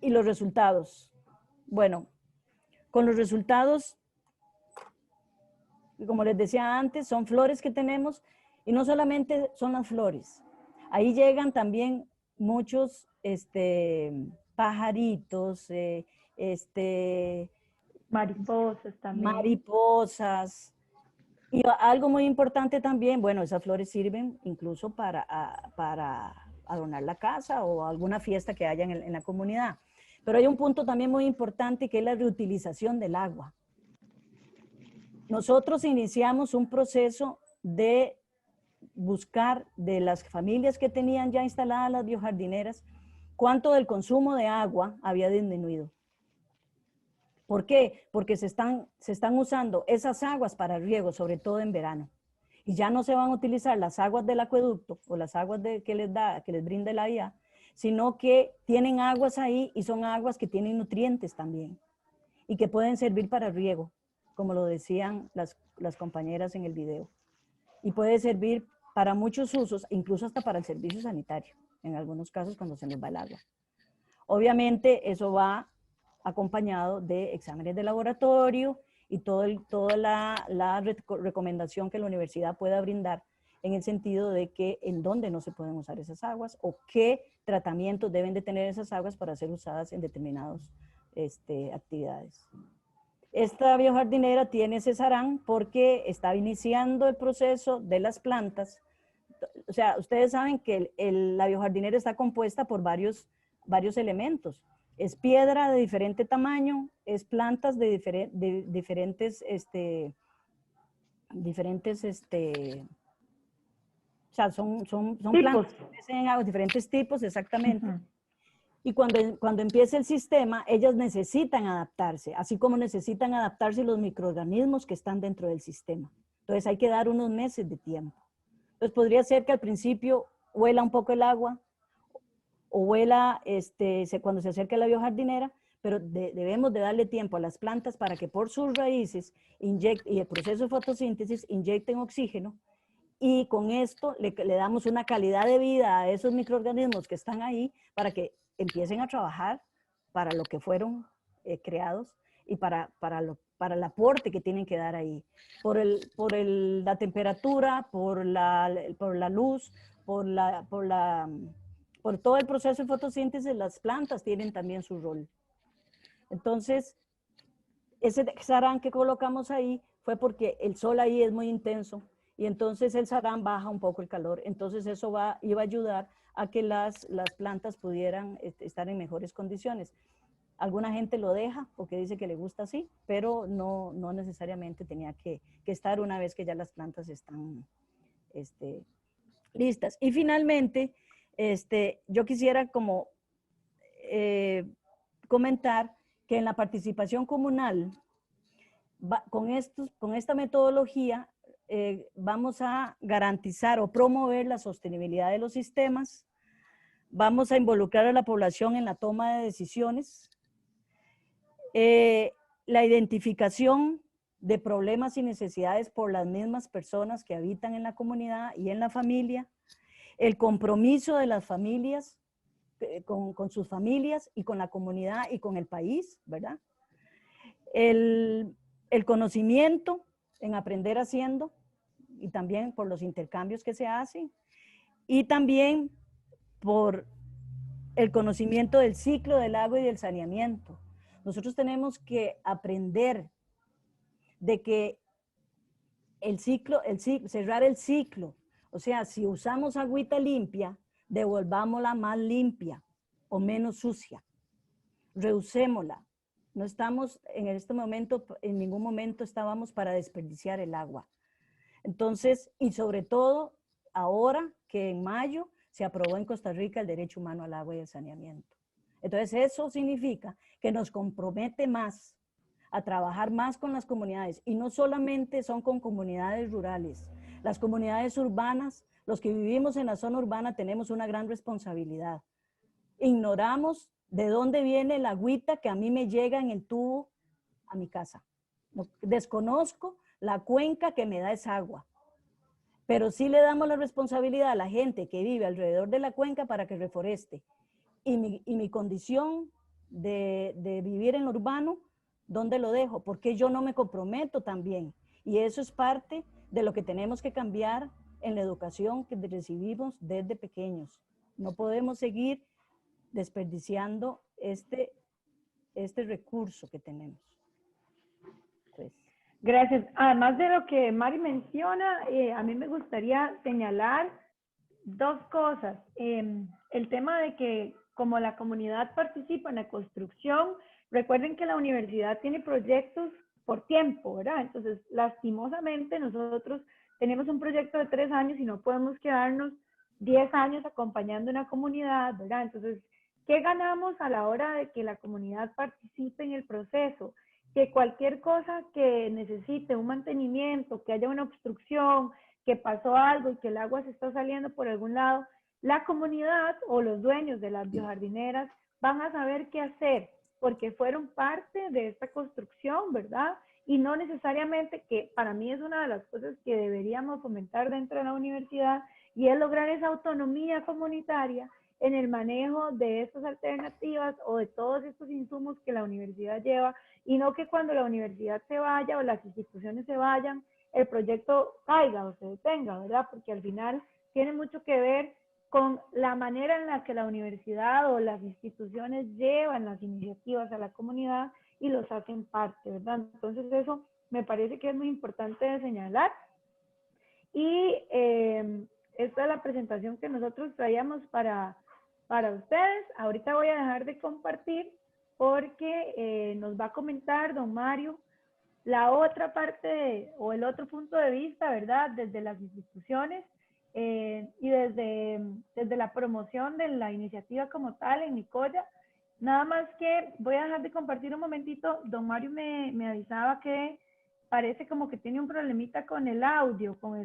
Y los resultados, bueno, con los resultados, como les decía antes, son flores que tenemos, y no solamente son las flores, ahí llegan también muchos pajaritos, mariposas también. Mariposas. Y algo muy importante también, bueno, esas flores sirven incluso para adornar la casa o alguna fiesta que haya en la comunidad. Pero hay un punto también muy importante, que es la reutilización del agua. Nosotros iniciamos un proceso de buscar de las familias que tenían ya instaladas las biojardineras, cuánto del consumo de agua había disminuido. ¿Por qué? Porque se están usando esas aguas para riego, sobre todo en verano. Y ya no se van a utilizar las aguas del acueducto o las aguas que les brinda la IA, sino que tienen aguas ahí, y son aguas que tienen nutrientes también y que pueden servir para riego, como lo decían las compañeras en el video. Y puede servir para muchos usos, incluso hasta para el servicio sanitario, en algunos casos cuando se les va el agua. Obviamente eso va acompañado de exámenes de laboratorio y toda la recomendación que la universidad pueda brindar, en el sentido de que en dónde no se pueden usar esas aguas o qué tratamientos deben de tener esas aguas para ser usadas en determinadas actividades. Esta biojardinera tiene cesarán porque está iniciando el proceso de las plantas. O sea, ustedes saben que la biojardinera está compuesta por varios elementos. Es piedra de diferente tamaño, es plantas de diferentes, o sea, son plantas que crecen en agua, diferentes tipos, exactamente. Y cuando empieza el sistema, ellas necesitan adaptarse, así como necesitan adaptarse los microorganismos que están dentro del sistema. Entonces hay que dar unos meses de tiempo. Entonces podría ser que al principio huela un poco el agua, o huela cuando se acerca a la biojardinera, pero debemos de darle tiempo a las plantas para que por sus raíces y el proceso de fotosíntesis inyecten oxígeno, y con esto le damos una calidad de vida a esos microorganismos que están ahí para que empiecen a trabajar para lo que fueron creados y para el aporte que tienen que dar ahí. Por la temperatura, por la luz, por todo el proceso de fotosíntesis, las plantas tienen también su rol. Entonces, ese sarán que colocamos ahí fue porque el sol ahí es muy intenso, y entonces el sarán baja un poco el calor. Entonces eso iba a ayudar a que las plantas pudieran estar en mejores condiciones. Alguna gente lo deja porque dice que le gusta así, pero no necesariamente tenía que estar una vez que ya las plantas están listas. Y finalmente, yo quisiera como comentar que en la participación comunal, con esta metodología, vamos a garantizar o promover la sostenibilidad de los sistemas, vamos a involucrar a la población en la toma de decisiones, la identificación de problemas y necesidades por las mismas personas que habitan en la comunidad y en la familia, el compromiso de las familias con sus familias y con la comunidad y con el país, ¿verdad? El conocimiento en aprender haciendo y también por los intercambios que se hacen y también por el conocimiento del ciclo del agua y del saneamiento. Nosotros tenemos que aprender de que cerrar el ciclo. O sea, si usamos agüita limpia, devolvámosla más limpia o menos sucia. Reusémosla. No estamos en este momento, en ningún momento estábamos para desperdiciar el agua. Entonces, y sobre todo, ahora que en mayo se aprobó en Costa Rica el derecho humano al agua y al saneamiento. Entonces, eso significa que nos compromete más a trabajar más con las comunidades, y no solamente son con comunidades rurales, las comunidades urbanas, los que vivimos en la zona urbana tenemos una gran responsabilidad. Ignoramos de dónde viene el agüita que a mí me llega en el tubo a mi casa. Desconozco la cuenca que me da esa agua, pero sí le damos la responsabilidad a la gente que vive alrededor de la cuenca para que reforeste. Y mi condición de vivir en lo urbano, ¿dónde lo dejo? Porque yo no me comprometo también. Y eso es parte de lo que tenemos que cambiar en la educación que recibimos desde pequeños. No podemos seguir desperdiciando este recurso que tenemos. Pues. Gracias. Además de lo que Mari menciona, a mí me gustaría señalar dos cosas. El tema de que como la comunidad participa en la construcción, recuerden que la universidad tiene proyectos por tiempo, ¿verdad? Entonces, lastimosamente, nosotros tenemos un proyecto de 3 años y no podemos quedarnos 10 años acompañando una comunidad, ¿verdad? Entonces, ¿qué ganamos a la hora de que la comunidad participe en el proceso? Que cualquier cosa que necesite un mantenimiento, que haya una obstrucción, que pasó algo y que el agua se está saliendo por algún lado, la comunidad o los dueños de las biojardineras van a saber qué hacer, porque fueron parte de esta construcción, ¿verdad? Y no necesariamente, que para mí es una de las cosas que deberíamos fomentar dentro de la universidad, y es lograr esa autonomía comunitaria en el manejo de estas alternativas o de todos estos insumos que la universidad lleva, y no que cuando la universidad se vaya o las instituciones se vayan, el proyecto caiga o se detenga, ¿verdad? Porque al final tiene mucho que ver con la manera en la que la universidad o las instituciones llevan las iniciativas a la comunidad y los hacen parte, ¿verdad? Entonces eso me parece que es muy importante de señalar. Y esta es la presentación que nosotros traíamos para ustedes. Ahorita voy a dejar de compartir porque nos va a comentar don Mario la otra parte o el otro punto de vista, ¿verdad? Desde las instituciones y desde la promoción de la iniciativa como tal en Nicoya. Nada más que voy a dejar de compartir un momentito. Don Mario me avisaba que parece como que tiene un problemita con el audio, con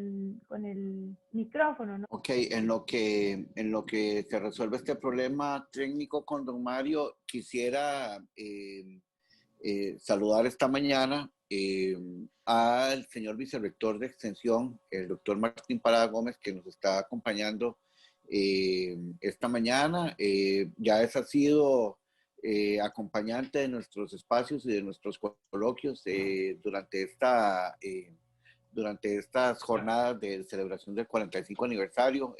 el micrófono, ¿no? Ok, en lo que se resuelve este problema técnico con don Mario, quisiera saludar esta mañana al señor vicerrector de Extensión, el doctor Martín Parada Gómez, que nos está acompañando esta mañana. Ya ha sido acompañante de nuestros espacios y de nuestros coloquios durante estas jornadas de celebración del 45 aniversario.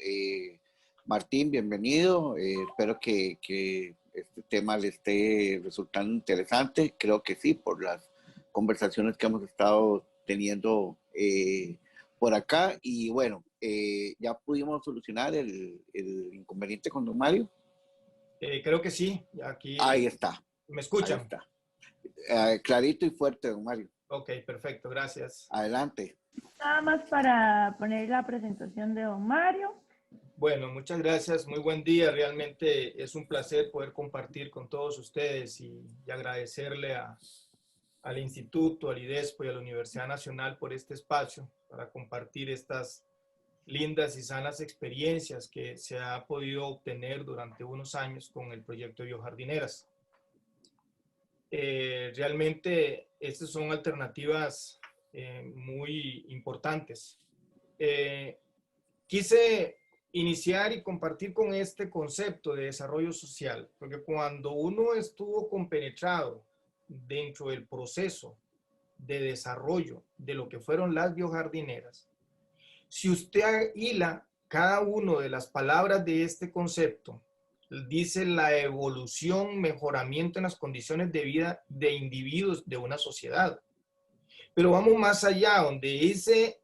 Martín, bienvenido. Espero que este tema le esté resultando interesante. Creo que sí, por las conversaciones que hemos estado teniendo por acá. Y bueno, ya pudimos solucionar el inconveniente con don Mario. Creo que sí. Aquí ahí está. ¿Me escuchan? Ahí está. Clarito y fuerte, don Mario. Ok, perfecto. Gracias. Adelante. Nada más para poner la presentación de don Mario. Bueno, muchas gracias. Muy buen día. Realmente es un placer poder compartir con todos ustedes y agradecerle al Instituto, al IDESPO y a la Universidad Nacional por este espacio para compartir estas lindas y sanas experiencias que se ha podido obtener durante unos años con el proyecto de biojardineras. Realmente estas son alternativas muy importantes. Quise iniciar y compartir con este concepto de desarrollo social, porque cuando uno estuvo compenetrado dentro del proceso de desarrollo de lo que fueron las biojardineras, si usted hila cada una de las palabras de este concepto, dice la evolución, mejoramiento en las condiciones de vida de individuos de una sociedad. Pero vamos más allá, donde dice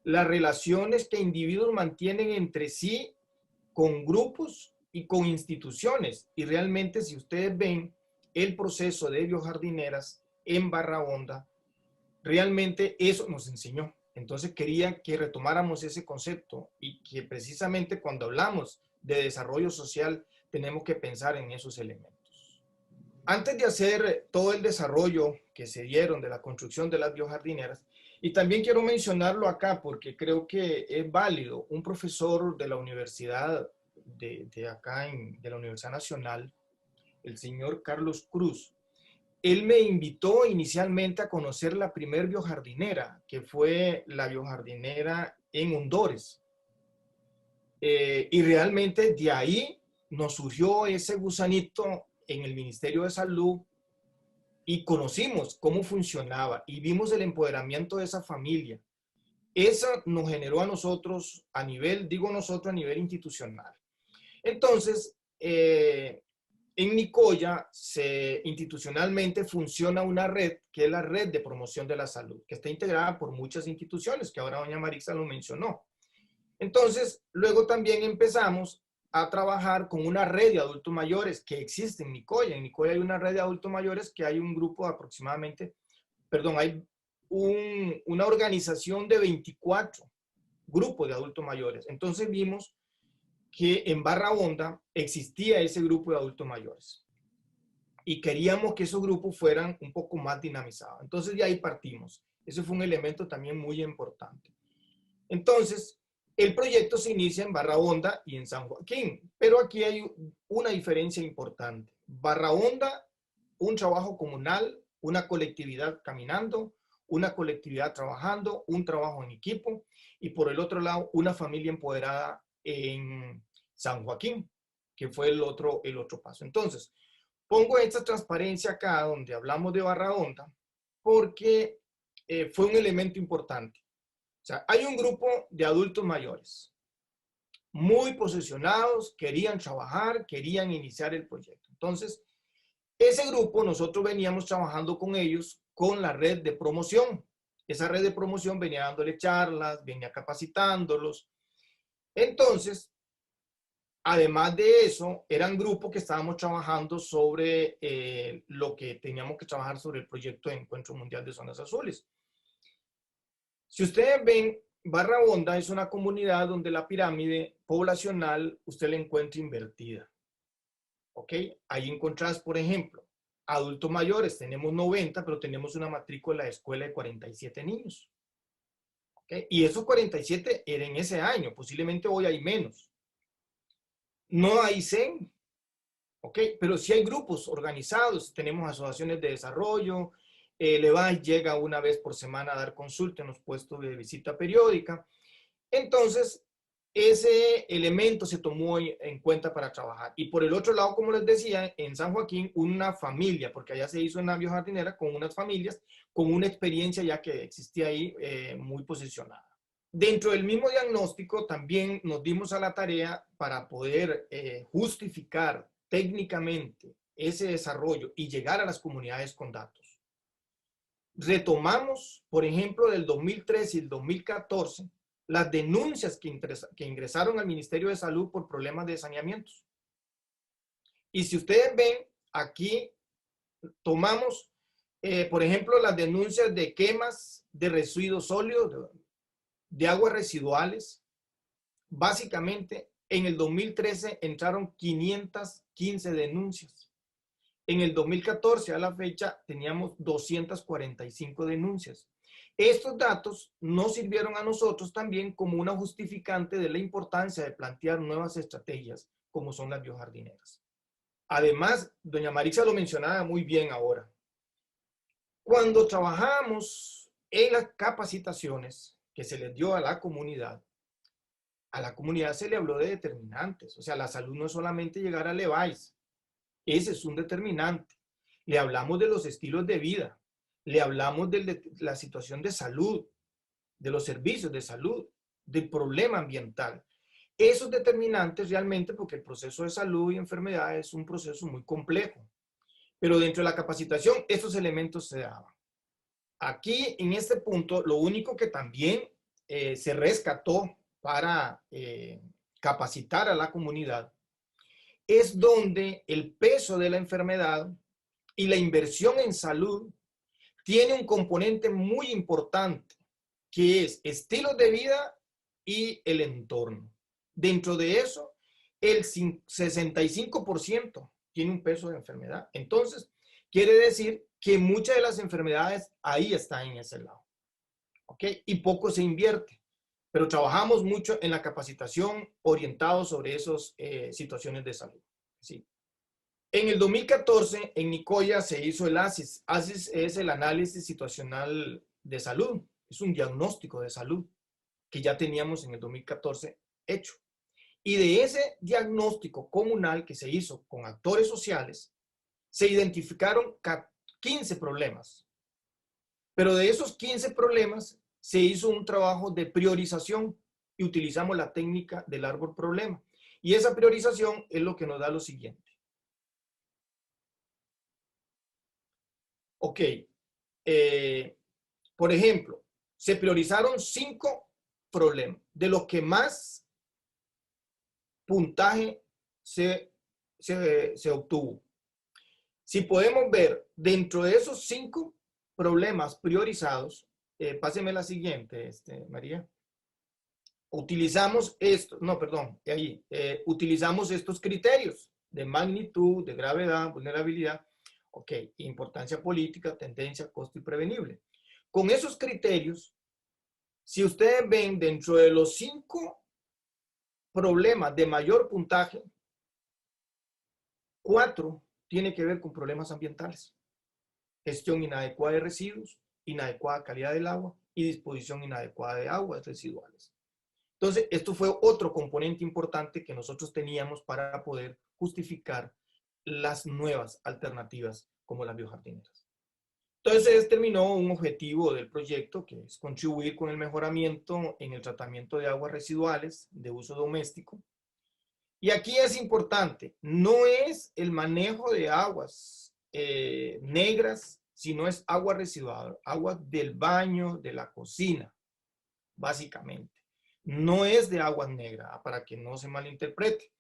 las relaciones que individuos mantienen entre sí, con grupos y con instituciones. Y realmente, si ustedes ven el proceso de biojardineras en Barra Honda, realmente eso nos enseñó. Entonces quería que retomáramos ese concepto y que precisamente cuando hablamos de desarrollo social tenemos que pensar en esos elementos. Antes de hacer todo el desarrollo que se dieron de la construcción de las biojardineras, y también quiero mencionarlo acá porque creo que es válido, un profesor de la universidad de la Universidad Nacional, el señor Carlos Cruz, él me invitó inicialmente a conocer la primer biojardinera, que fue la biojardinera en Hondores. Y realmente de ahí nos surgió ese gusanito en el Ministerio de Salud y conocimos cómo funcionaba y vimos el empoderamiento de esa familia. Eso nos generó a nosotros a nivel, digo nosotros, a nivel institucional. Entonces, en Nicoya institucionalmente funciona una red, que es la Red de Promoción de la Salud, que está integrada por muchas instituciones, que ahora doña Marisa lo mencionó. Entonces, luego también empezamos a trabajar con una red de adultos mayores que existe en Nicoya. En Nicoya hay una red de adultos mayores que hay un grupo de aproximadamente, hay una organización de 24 grupos de adultos mayores. Entonces vimos que en Barra Honda existía ese grupo de adultos mayores y queríamos que esos grupos fueran un poco más dinamizados. Entonces de ahí partimos. Ese fue un elemento también muy importante. Entonces, el proyecto se inicia en Barra Honda y en San Joaquín, pero aquí hay una diferencia importante. Barra Honda, un trabajo comunal, una colectividad caminando, una colectividad trabajando, un trabajo en equipo, y por el otro lado, una familia empoderada en San Joaquín, que fue el otro paso. Entonces, pongo esta transparencia acá donde hablamos de Barra Honda, porque fue un elemento importante. O sea, hay un grupo de adultos mayores, muy posesionados, querían trabajar, querían iniciar el proyecto. Entonces, ese grupo nosotros veníamos trabajando con ellos con la red de promoción. Esa red de promoción venía dándole charlas, venía capacitándolos. Entonces, además de eso, eran grupos que estábamos trabajando sobre lo que teníamos que trabajar sobre el proyecto de Encuentro Mundial de Zonas Azules. Si ustedes ven, Barra Honda es una comunidad donde la pirámide poblacional usted la encuentra invertida. ¿Ok? Ahí encontrás, por ejemplo, adultos mayores, tenemos 90, pero tenemos una matrícula de escuela de 47 niños. ¿Okay? Y esos 47 eran en ese año, posiblemente hoy hay menos. No hay CEN, ¿ok? Pero sí hay grupos organizados, tenemos asociaciones de desarrollo, Levi llega una vez por semana a dar consulta en los puestos de visita periódica. Entonces, ese elemento se tomó en cuenta para trabajar. Y por el otro lado, como les decía, en San Joaquín, una familia, porque allá se hizo una biojardinera con unas familias, con una experiencia ya que existía ahí muy posicionada. Dentro del mismo diagnóstico, también nos dimos a la tarea para poder justificar técnicamente ese desarrollo y llegar a las comunidades con datos. Retomamos, por ejemplo, del 2013 y el 2014, las denuncias que ingresaron al Ministerio de Salud por problemas de saneamientos. Y si ustedes ven, aquí tomamos, por ejemplo, las denuncias de quemas de residuos sólidos, de aguas residuales. Básicamente, en el 2013 entraron 515 denuncias. En el 2014, a la fecha, teníamos 245 denuncias. Estos datos nos sirvieron a nosotros también como una justificante de la importancia de plantear nuevas estrategias, como son las biojardineras. Además, doña Marisa lo mencionaba muy bien ahora. Cuando trabajamos en las capacitaciones que se les dio a la comunidad se le habló de determinantes. O sea, la salud no es solamente llegar a Levi's. Ese es un determinante. le hablamos de los estilos de vida, le hablamos de la situación de salud, de los servicios de salud, del problema ambiental. Esos determinantes realmente, porque el proceso de salud y enfermedad es un proceso muy complejo, pero dentro de la capacitación estos elementos se daban. Aquí, en este punto, lo único que también se rescató para capacitar a la comunidad es donde el peso de la enfermedad y la inversión en salud tiene un componente muy importante, que es estilos de vida y el entorno. Dentro de eso, el 65% tiene un peso de enfermedad. Entonces, quiere decir que muchas de las enfermedades ahí están en ese lado. ¿Ok? Y poco se invierte. Pero trabajamos mucho en la capacitación orientado sobre esas situaciones de salud. ¿Sí? En el 2014, en Nicoya se hizo el ASIS. ASIS es el análisis situacional de salud. Es un diagnóstico de salud que ya teníamos en el 2014 hecho. Y de ese diagnóstico comunal que se hizo con actores sociales, se identificaron 15 problemas. Pero de esos 15 problemas se hizo un trabajo de priorización y utilizamos la técnica del árbol problema. Y esa priorización es lo que nos da lo siguiente. Ok. Por ejemplo, se priorizaron 5 problemas, de los que más puntaje se obtuvo. Si podemos ver, dentro de esos 5 problemas priorizados, páseme la siguiente, María. Utilizamos utilizamos estos criterios de magnitud, de gravedad, vulnerabilidad, ok, importancia política, tendencia, costo y prevenible. Con esos criterios, si ustedes ven dentro de los 5 problemas de mayor puntaje, 4 tiene que ver con problemas ambientales. Gestión inadecuada de residuos, inadecuada calidad del agua y disposición inadecuada de aguas residuales. Entonces, esto fue otro componente importante que nosotros teníamos para poder justificar las nuevas alternativas como las biojardineras. Entonces, se determinó un objetivo del proyecto que es contribuir con el mejoramiento en el tratamiento de aguas residuales de uso doméstico. Y aquí es importante, no es el manejo de aguas negras, sino es agua residual, agua del baño, de la cocina, básicamente. No es de aguas negras, para que no se malinterprete.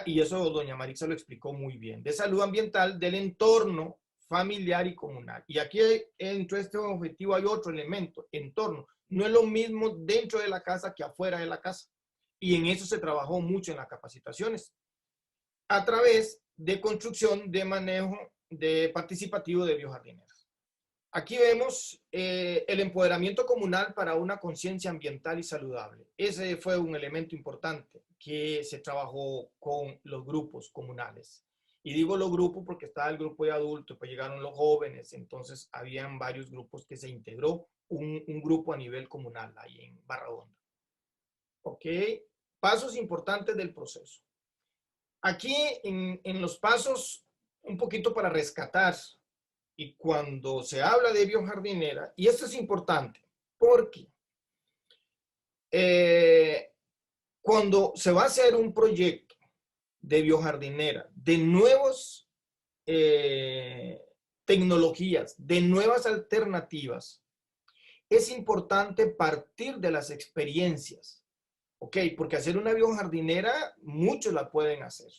Y eso doña Maritza lo explicó muy bien. De salud ambiental, del entorno familiar y comunal. Y aquí dentro de este objetivo hay otro elemento, entorno. No es lo mismo dentro de la casa que afuera de la casa. Y en eso se trabajó mucho en las capacitaciones, a través de construcción de manejo participativo de biojardineras. Aquí vemos el empoderamiento comunal para una conciencia ambiental y saludable. Ese fue un elemento importante que se trabajó con los grupos comunales. Y digo los grupos porque estaba el grupo de adultos, pues llegaron los jóvenes, entonces habían varios grupos que se integró, un grupo a nivel comunal ahí en Barrahonda. Ok, pasos importantes del proceso. Aquí en los pasos, un poquito para rescatar, y cuando se habla de biojardinera, y esto es importante, porque cuando se va a hacer un proyecto de biojardinera, de nuevas tecnologías, de nuevas alternativas, es importante partir de las experiencias. Ok, porque hacer una biojardinera, muchos la pueden hacer.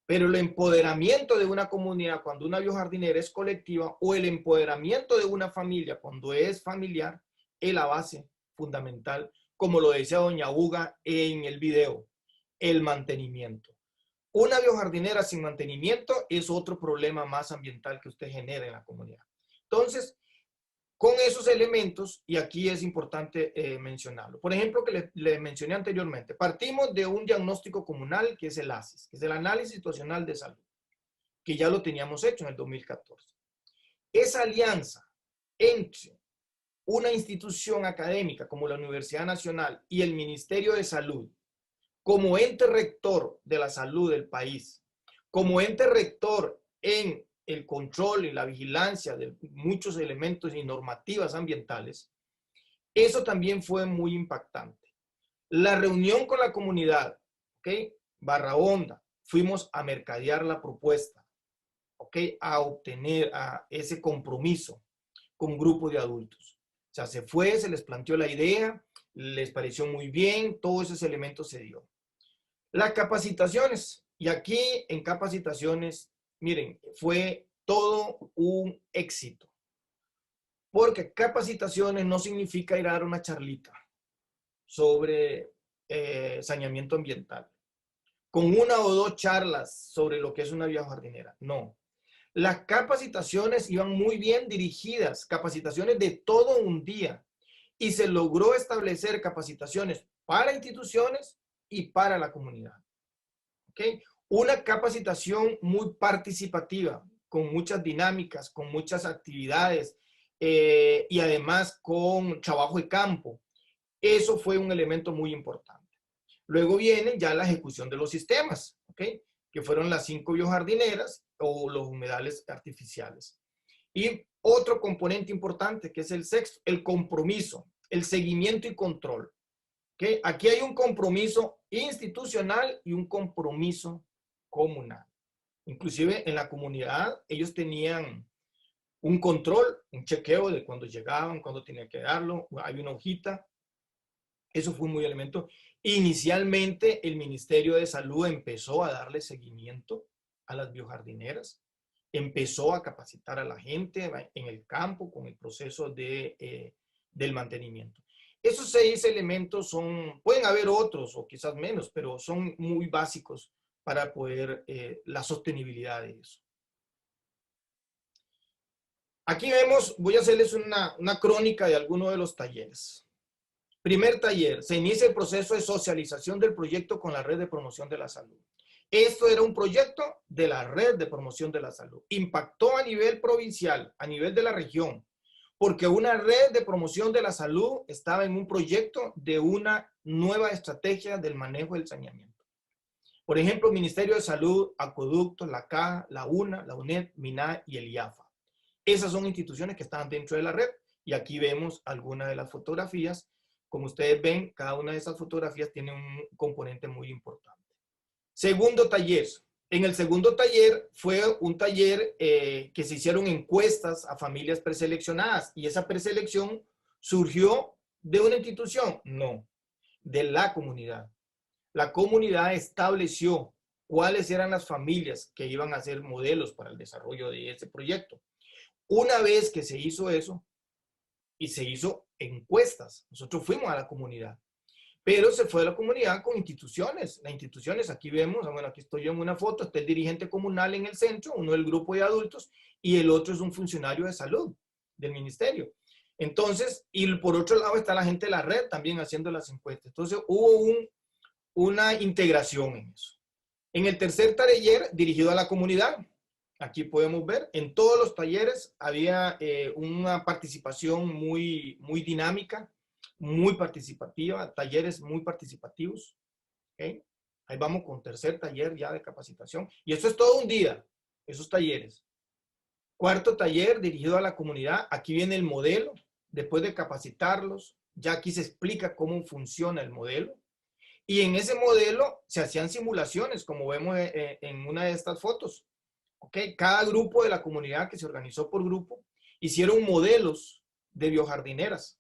Pero el empoderamiento de una comunidad cuando una biojardinera es colectiva o el empoderamiento de una familia cuando es familiar es la base fundamental, como lo decía doña Uga en el video, el mantenimiento. Una biojardinera sin mantenimiento es otro problema más ambiental que usted genera en la comunidad. Entonces, con esos elementos, y aquí es importante mencionarlo. Por ejemplo, que le mencioné anteriormente, partimos de un diagnóstico comunal que es el ASIS, que es el Análisis Situacional de Salud, que ya lo teníamos hecho en el 2014. Esa alianza entre una institución académica como la Universidad Nacional y el Ministerio de Salud, como ente rector de la salud del país, como ente rector en el control y la vigilancia de muchos elementos y normativas ambientales, eso también fue muy impactante. La reunión con la comunidad, ¿ok? Barra Honda, fuimos a mercadear la propuesta, ¿ok? A obtener ese compromiso con un grupo de adultos. O sea, se fue, se les planteó la idea, les pareció muy bien, todos esos elementos se dio. Las capacitaciones, y aquí en capacitaciones, miren, fue todo un éxito. Porque capacitaciones no significa ir a dar una charlita sobre saneamiento ambiental, con una o dos charlas sobre lo que es una biojardinera. No. Las capacitaciones iban muy bien dirigidas, capacitaciones de todo un día, y se logró establecer capacitaciones para instituciones y para la comunidad. ¿Okay? Una capacitación muy participativa, con muchas dinámicas, con muchas actividades y además con trabajo de campo. Eso fue un elemento muy importante. Luego viene ya la ejecución de los sistemas, ¿okay? Que fueron las 5 biojardineras o los humedales artificiales. Y otro componente importante, que es el sexto, el compromiso, el seguimiento y control. ¿Okay? Aquí hay un compromiso institucional y un compromiso comunal. Inclusive en la comunidad ellos tenían un control, un chequeo de cuando llegaban, cuando tenían que darlo, hay una hojita. Eso fue un muy elemento. Inicialmente el Ministerio de Salud empezó a darle seguimiento a las biojardineras, empezó a capacitar a la gente en el campo con el proceso del mantenimiento. Esos 6 elementos pueden haber otros o quizás menos, pero son muy básicos para poder la sostenibilidad de eso. Aquí vemos, voy a hacerles una crónica de algunos de los talleres. Primer taller, se inicia el proceso de socialización del proyecto con la red de promoción de la salud. Esto era un proyecto de la red de promoción de la salud. Impactó a nivel provincial, a nivel de la región, porque una red de promoción de la salud estaba en un proyecto de una nueva estrategia del manejo del saneamiento. Por ejemplo, Ministerio de Salud, Acueductos, la CAA, la UNA, la UNED, MINA y el IAFA. Esas son instituciones que están dentro de la red y aquí vemos algunas de las fotografías. Como ustedes ven, cada una de esas fotografías tiene un componente muy importante. Segundo taller. En el segundo taller fue un taller que se hicieron encuestas a familias preseleccionadas y esa preselección surgió de una institución, no, de la comunidad. La comunidad estableció cuáles eran las familias que iban a ser modelos para el desarrollo de ese proyecto. Una vez que se hizo eso, y se hizo encuestas, nosotros fuimos a la comunidad, pero se fue a la comunidad con instituciones. Las instituciones, aquí vemos, bueno, aquí estoy yo en una foto, está el dirigente comunal en el centro, uno del grupo de adultos, y el otro es un funcionario de salud del ministerio. Entonces, y por otro lado está la gente de la red también haciendo las encuestas. Entonces, hubo una integración en eso. En el tercer taller, dirigido a la comunidad, aquí podemos ver, en todos los talleres había una participación muy dinámica, muy participativa, talleres muy participativos. ¿Okay? Ahí vamos con tercer taller ya de capacitación. Y eso es todo un día, esos talleres. Cuarto taller dirigido a la comunidad. Aquí viene el modelo. Después de capacitarlos, ya aquí se explica cómo funciona el modelo. Y en ese modelo se hacían simulaciones, como vemos en una de estas fotos. ¿Okay? Cada grupo de la comunidad que se organizó por grupo hicieron modelos de biojardineras.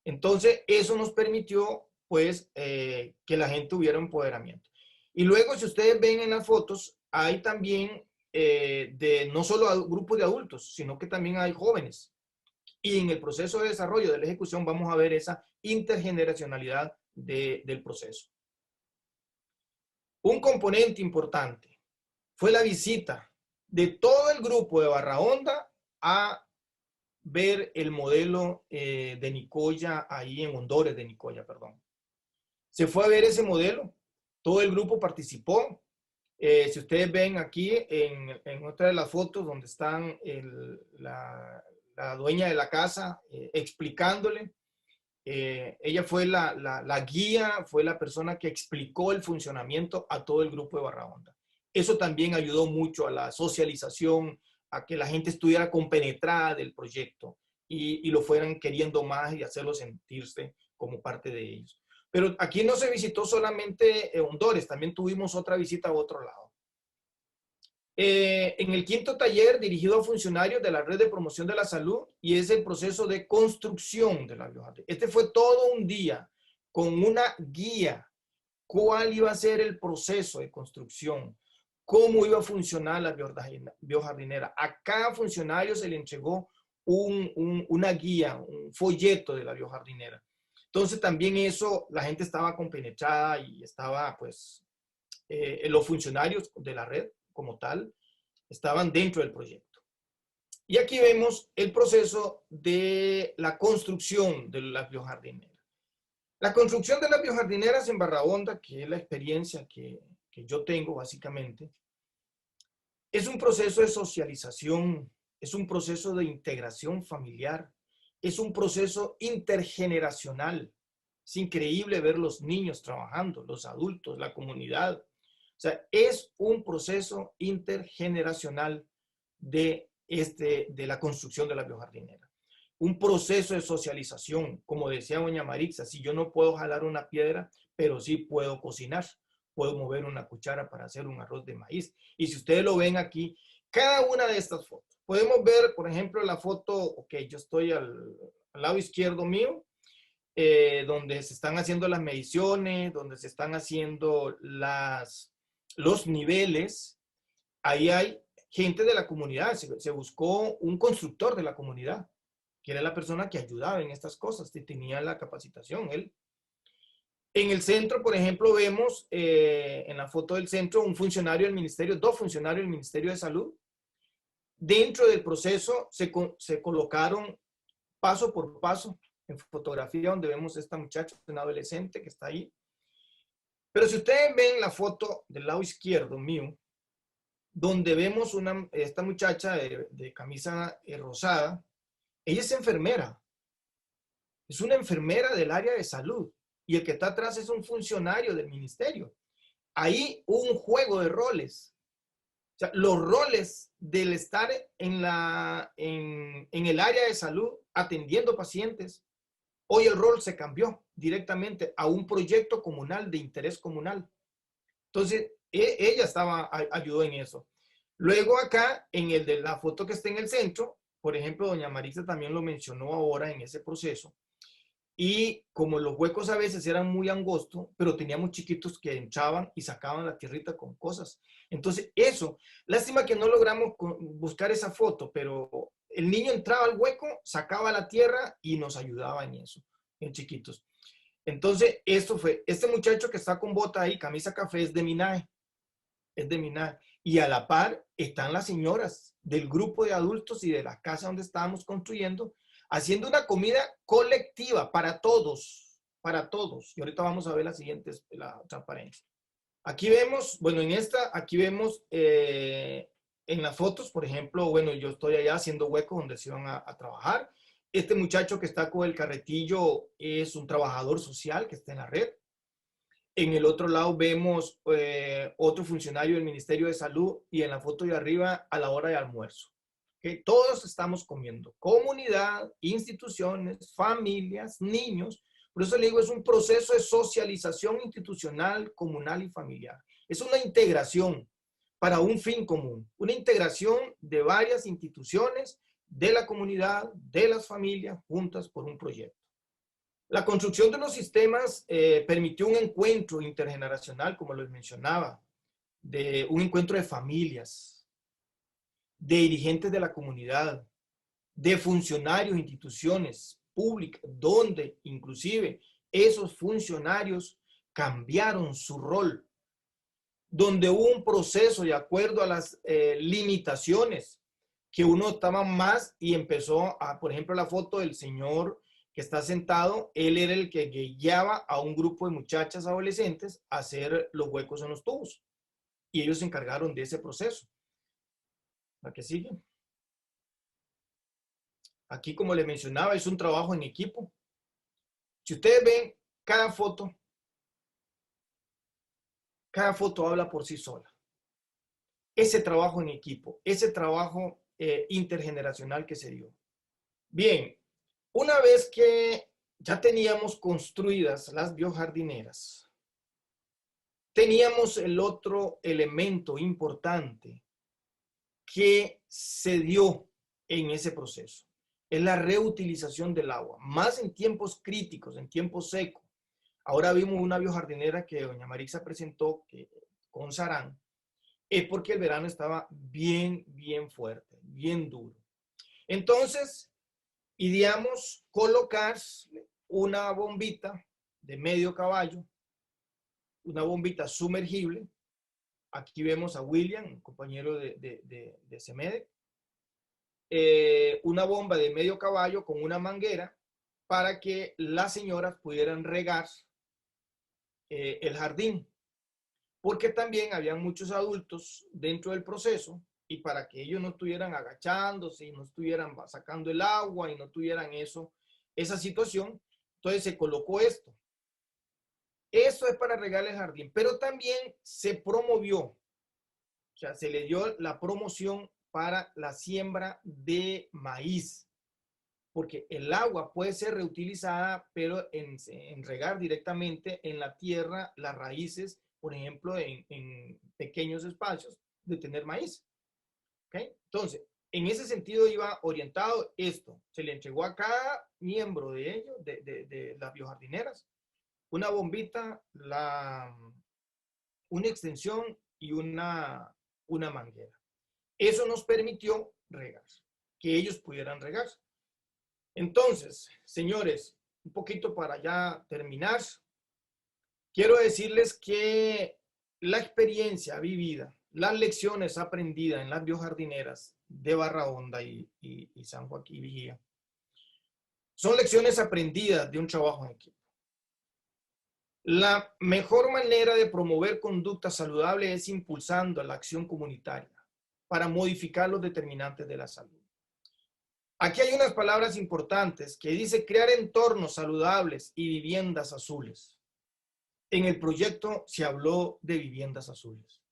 Entonces, eso nos permitió, pues, que la gente tuviera empoderamiento. Y luego, si ustedes ven en las fotos, hay también no solo grupos de adultos, sino que también hay jóvenes. Y en el proceso de desarrollo de la ejecución vamos a ver esa intergeneracionalidad del proceso. Un componente importante fue la visita de todo el grupo de Barra Honda a ver el modelo de Nicoya, ahí en Hondores de Nicoya, perdón. Se fue a ver ese modelo, todo el grupo participó. Si ustedes ven aquí en otra de las fotos donde están la dueña de la casa explicándole, ella fue la guía, fue la persona que explicó el funcionamiento a todo el grupo de Barra Honda. Eso también ayudó mucho a la socialización, a que la gente estuviera compenetrada del proyecto y lo fueran queriendo más y hacerlo sentirse como parte de ellos. Pero aquí no se visitó solamente Hondores, también tuvimos otra visita a otro lado. En el quinto taller dirigido a funcionarios de la Red de Promoción de la Salud, y es el proceso de construcción de la biojardinera. Este fue todo un día con una guía, cuál iba a ser el proceso de construcción, cómo iba a funcionar la biojardinera. A cada funcionario se le entregó una guía, un folleto de la biojardinera. Entonces también eso, la gente estaba compenetrada y estaba pues, los funcionarios de la red como tal, estaban dentro del proyecto. Y aquí vemos el proceso de la construcción de las biojardineras. La construcción de las biojardineras en Barra Honda, que es la experiencia que yo tengo básicamente, es un proceso de socialización, es un proceso de integración familiar, es un proceso intergeneracional. Es increíble ver los niños trabajando, los adultos, la comunidad. O sea, es un proceso intergeneracional de la construcción de la biojardinera. Un proceso de socialización, como decía doña Marixa, si yo no puedo jalar una piedra, pero sí puedo cocinar, puedo mover una cuchara para hacer un arroz de maíz. Y si ustedes lo ven aquí, cada una de estas fotos, podemos ver, por ejemplo, la foto, ok, yo estoy al lado izquierdo mío, donde se están haciendo las mediciones, donde se están haciendo los niveles. Ahí hay gente de la comunidad, se buscó un constructor de la comunidad, que era la persona que ayudaba en estas cosas, que tenía la capacitación, él. En el centro, por ejemplo, vemos en la foto del centro un funcionario del ministerio, dos funcionarios del Ministerio de Salud. Dentro del proceso se colocaron paso por paso en fotografía, donde vemos a esta muchacha, una adolescente que está ahí. Pero si ustedes ven la foto del lado izquierdo mío, donde vemos esta muchacha de camisa rosada, ella es enfermera. Es una enfermera del área de salud. Y el que está atrás es un funcionario del ministerio. Ahí hubo un juego de roles. O sea, los roles del estar en el área de salud atendiendo pacientes, hoy el rol se cambió directamente a un proyecto comunal de interés comunal. Entonces, ella ayudó en eso. Luego acá, en el de la foto que está en el centro, por ejemplo, doña Marisa también lo mencionó ahora en ese proceso. Y como los huecos a veces eran muy angostos, pero teníamos chiquitos que entraban y sacaban la tierrita con cosas. Entonces eso, lástima que no logramos buscar esa foto, pero el niño entraba al hueco, sacaba la tierra y nos ayudaba en eso, en chiquitos. Entonces esto fue, este muchacho que está con bota ahí, camisa café, es de Minae. Es de Minae. Y a la par están las señoras del grupo de adultos y de la casa donde estábamos construyendo, haciendo una comida colectiva para todos, para todos. Y ahorita vamos a ver la transparencia. Aquí vemos, bueno, aquí vemos en las fotos, por ejemplo, bueno, yo estoy allá haciendo huecos donde se iban a trabajar. Este muchacho que está con el carretillo es un trabajador social que está en la red. En el otro lado vemos otro funcionario del Ministerio de Salud y en la foto de arriba a la hora de almuerzo. ¿Okay? Todos estamos comiendo, comunidad, instituciones, familias, niños. Por eso le digo, es un proceso de socialización institucional, comunal y familiar. Es una integración para un fin común, una integración de varias instituciones, de la comunidad, de las familias, juntas por un proyecto. La construcción de los sistemas permitió un encuentro intergeneracional, como les mencionaba, de un encuentro de familias, de dirigentes de la comunidad, de funcionarios, instituciones públicas, donde inclusive esos funcionarios cambiaron su rol, donde hubo un proceso de acuerdo a las limitaciones, que uno estaba más y empezó a, por ejemplo, la foto del señor que está sentado, él era el que guiaba a un grupo de muchachas adolescentes a hacer los huecos en los tubos. Y ellos se encargaron de ese proceso. ¿La que sigue? Aquí, como les mencionaba, es un trabajo en equipo. Si ustedes ven cada foto habla por sí sola. ese trabajo en equipo, ese trabajo intergeneracional que se dio. Bien, una vez que ya teníamos construidas las biojardineras, teníamos el otro elemento importante que se dio en ese proceso. Es la reutilización del agua, más en tiempos críticos, en tiempos secos. Ahora vimos una biojardinera que doña Marixa presentó con Sarán, es porque el verano estaba bien fuerte, bien duro. Entonces, ideamos colocar una bombita de medio caballo, una bombita sumergible. Aquí vemos a William, compañero de CEMEDEC. Una bomba de medio caballo con una manguera para que las señoras pudieran regar el jardín. Porque también había muchos adultos dentro del proceso y para que ellos no estuvieran agachándose y no estuvieran sacando el agua y no tuvieran esa situación, entonces se colocó esto. Esto es para regar el jardín, pero también se promovió, o sea, se le dio la promoción para la siembra de maíz, porque el agua puede ser reutilizada, pero en regar directamente en la tierra, las raíces, por ejemplo, en pequeños espacios, de tener maíz. ¿Okay? Entonces, en ese sentido iba orientado esto. Se le entregó a cada miembro de ellos, de las biojardineras, una bombita, una extensión y una manguera. Eso nos permitió regar, que ellos pudieran regar. Entonces, señores, un poquito para ya terminar, quiero decirles que la experiencia vivida, las lecciones aprendidas en las biojardineras de Barra Honda y San Joaquín Vigía, son lecciones aprendidas de un trabajo en equipo. La mejor manera de promover conducta saludable es impulsando la acción comunitaria para modificar los determinantes de la salud. Aquí hay unas palabras importantes que dice crear entornos saludables y viviendas azules. En el proyecto se habló de viviendas azules.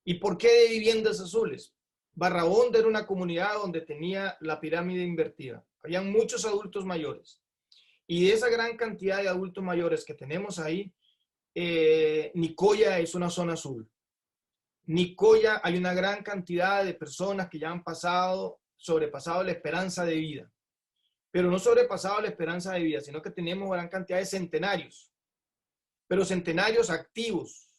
¿Y por qué de viviendas azules? Barra Honda era una comunidad donde tenía la pirámide invertida. Habían muchos adultos mayores. Y de esa gran cantidad de adultos mayores que tenemos ahí, Nicoya es una zona azul. Nicoya hay una gran cantidad de personas que ya han sobrepasado la esperanza de vida. Pero no sobrepasado la esperanza de vida, sino que tenemos gran cantidad de centenarios. Pero centenarios activos,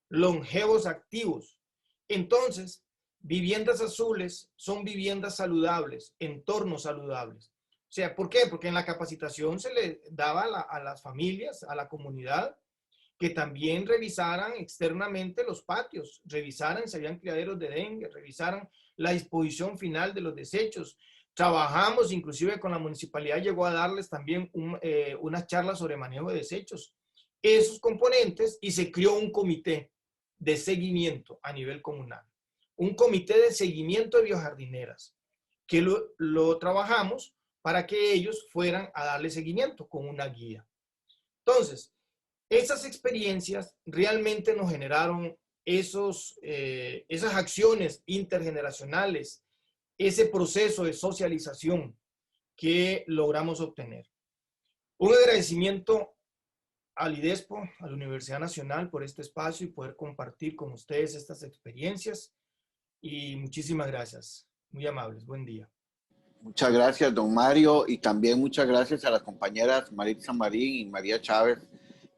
longevos activos. Entonces, viviendas azules son viviendas saludables, entornos saludables. O sea, ¿por qué? Porque en la capacitación se le daba a las familias, a la comunidad, que también revisaran externamente los patios, revisaran si habían criaderos de dengue, revisaran la disposición final de los desechos. Trabajamos, inclusive con la municipalidad llegó a darles también unas charlas sobre manejo de desechos. Esos componentes, y se creó un comité de seguimiento a nivel comunal. Un comité de seguimiento de biojardineras, que lo trabajamos para que ellos fueran a darle seguimiento con una guía. Entonces, esas experiencias realmente nos generaron esas acciones intergeneracionales, ese proceso de socialización que logramos obtener. Un agradecimiento al IDESPO, a la Universidad Nacional, por este espacio y poder compartir con ustedes estas experiencias. Y muchísimas gracias. Muy amables. Buen día. Muchas gracias, don Mario, y también muchas gracias a las compañeras Maritza Marín y María Chávez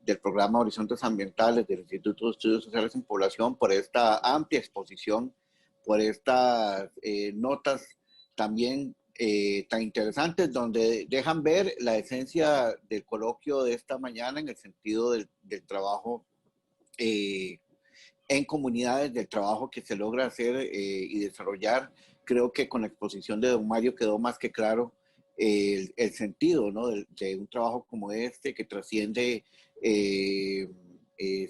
del programa Horizontes Ambientales del Instituto de Estudios Sociales en Población por esta amplia exposición, por estas notas también tan interesantes, donde dejan ver la esencia del coloquio de esta mañana en el sentido del trabajo en comunidades, del trabajo que se logra hacer y desarrollar. Creo que con la exposición de don Mario quedó más que claro el sentido, ¿no? de un trabajo como este que trasciende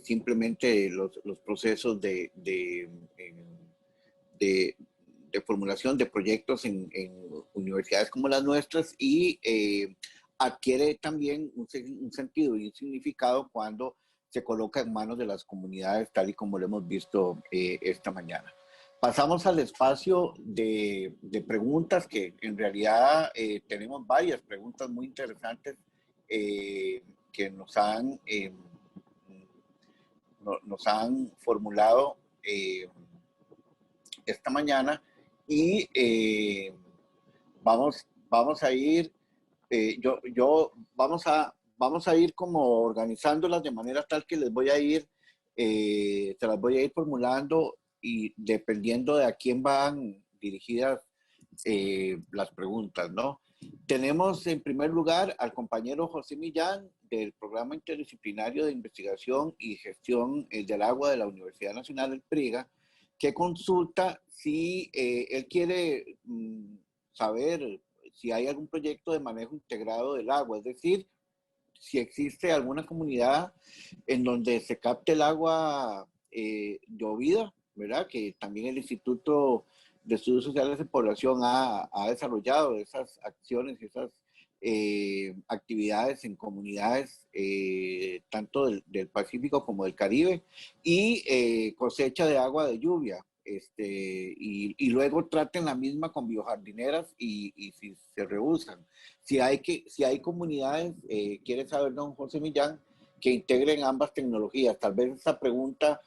simplemente los procesos de formulación de proyectos en universidades como las nuestras y adquiere también un sentido y un significado cuando se coloca en manos de las comunidades, tal y como lo hemos visto esta mañana. Pasamos al espacio de preguntas, que en realidad tenemos varias preguntas muy interesantes que nos han formulado esta mañana, y vamos a ir, vamos a ir como organizándolas de manera tal que les voy a ir, se las voy a ir formulando, y dependiendo de a quién van dirigidas las preguntas, ¿no? Tenemos en primer lugar al compañero José Millán del Programa Interdisciplinario de Investigación y Gestión del Agua de la Universidad Nacional del PRIGA, que consulta si él quiere saber si hay algún proyecto de manejo integrado del agua, es decir, si existe alguna comunidad en donde se capte el agua llovida, ¿verdad? Que también el Instituto de Estudios Sociales de Población ha desarrollado esas acciones y esas actividades en comunidades tanto del Pacífico como del Caribe, y cosecha de agua de lluvia. Y luego traten la misma con biojardineras, y si se rehusan. Si hay comunidades, quiere saber don José Millán, que integren ambas tecnologías. Tal vez esta pregunta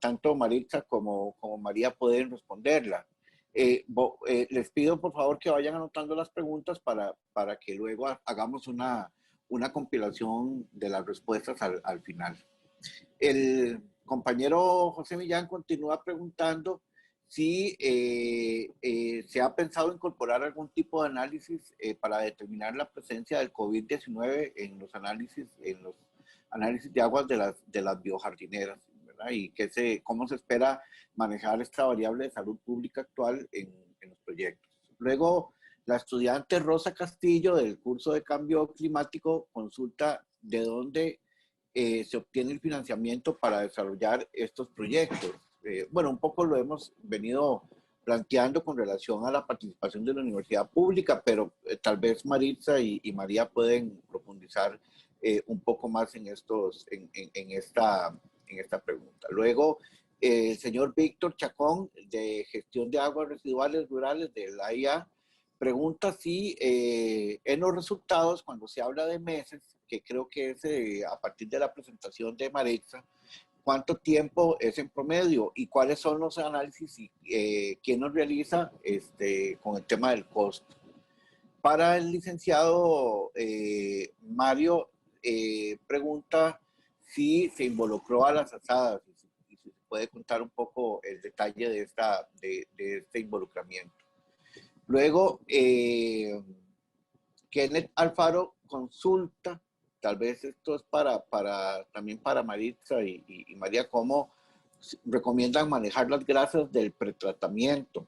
tanto Maritza como María pueden responderla. Les pido por favor que vayan anotando las preguntas para que luego hagamos una compilación de las respuestas al final. El compañero José Millán continúa preguntando si se ha pensado incorporar algún tipo de análisis para determinar la presencia del COVID-19 en los análisis de aguas de las biojardineras, ¿verdad? Y cómo se espera manejar esta variable de salud pública actual en los proyectos. Luego, la estudiante Rosa Castillo del curso de Cambio Climático consulta de dónde se obtiene el financiamiento para desarrollar estos proyectos. Bueno, un poco lo hemos venido planteando con relación a la participación de la universidad pública, pero tal vez Maritza y María pueden profundizar un poco más en esta pregunta. Luego, el señor Víctor Chacón, de Gestión de Aguas Residuales Rurales de la IA, pregunta si en los resultados, cuando se habla de meses, que creo que es a partir de la presentación de Maritza, ¿cuánto tiempo es en promedio? ¿Y cuáles son los análisis y quién nos realiza con el tema del costo? Para el licenciado Mario, pregunta si se involucró a las asadas, y si puede contar un poco el detalle de este involucramiento. Luego, Kenneth Alfaro consulta, tal vez esto es también para Maritza y María, cómo recomiendan manejar las grasas del pretratamiento.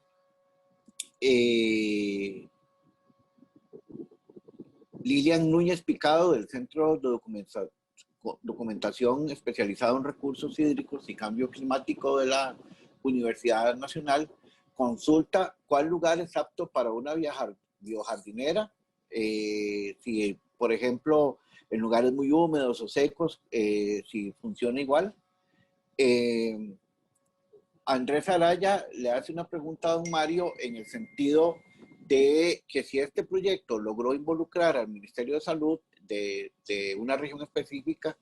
Lilian Núñez Picado, del Centro de Documentación Especializado en Recursos Hídricos y Cambio Climático de la Universidad Nacional, consulta cuál lugar es apto para una biojardinera, si, por ejemplo, en lugares muy húmedos o secos, si funciona igual. Andrés Araya le hace una pregunta a don Mario en el sentido de que si este proyecto logró involucrar al Ministerio de Salud de una región específica